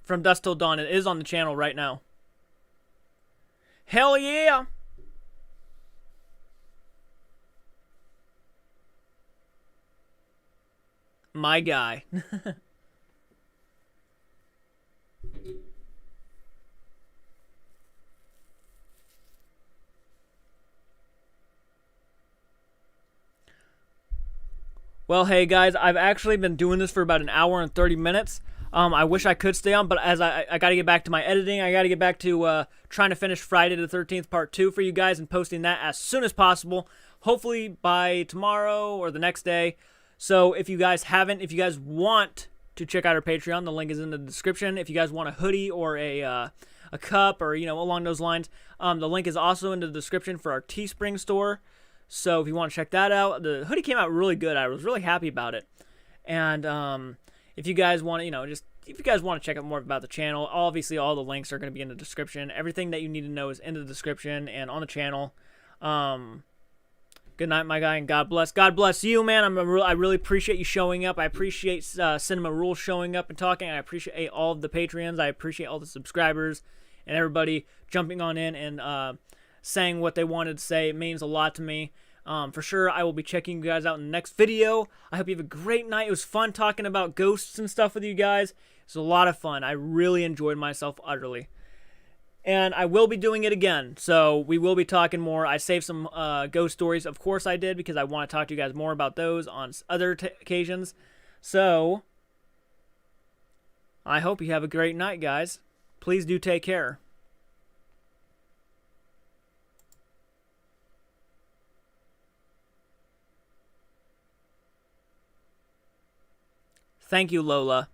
From Dusk Till Dawn. It is on the channel right now. Hell yeah! My guy. Well, hey guys, I've actually been doing this for about an hour and 30 minutes. I wish I could stay on, but as I got to get back to my editing, I got to get back to trying to finish Friday the 13th Part 2 for you guys and posting that as soon as possible. Hopefully by tomorrow or the next day. So if you guys want to check out our Patreon, the link is in the description. If you guys want a hoodie or a cup or, along those lines, the link is also in the description for our Teespring store. So if you want to check that out, the hoodie came out really good. I was really happy about it. And if you guys want to, if you guys want to check out more about the channel, obviously all the links are going to be in the description. Everything that you need to know is in the description and on the channel. Good night, my guy, and God bless. God bless you, man. I really appreciate you showing up. I appreciate Cinema Rules showing up and talking. I appreciate all of the Patreons. I appreciate all the subscribers and everybody jumping on in and saying what they wanted to say. It means a lot to me. For sure, I will be checking you guys out in the next video. I hope you have a great night. It was fun talking about ghosts and stuff with you guys. It was a lot of fun. I really enjoyed myself utterly. And I will be doing it again, so we will be talking more. I saved some ghost stories. Of course I did, because I want to talk to you guys more about those on other occasions. So, I hope you have a great night, guys. Please do take care. Thank you, Lola.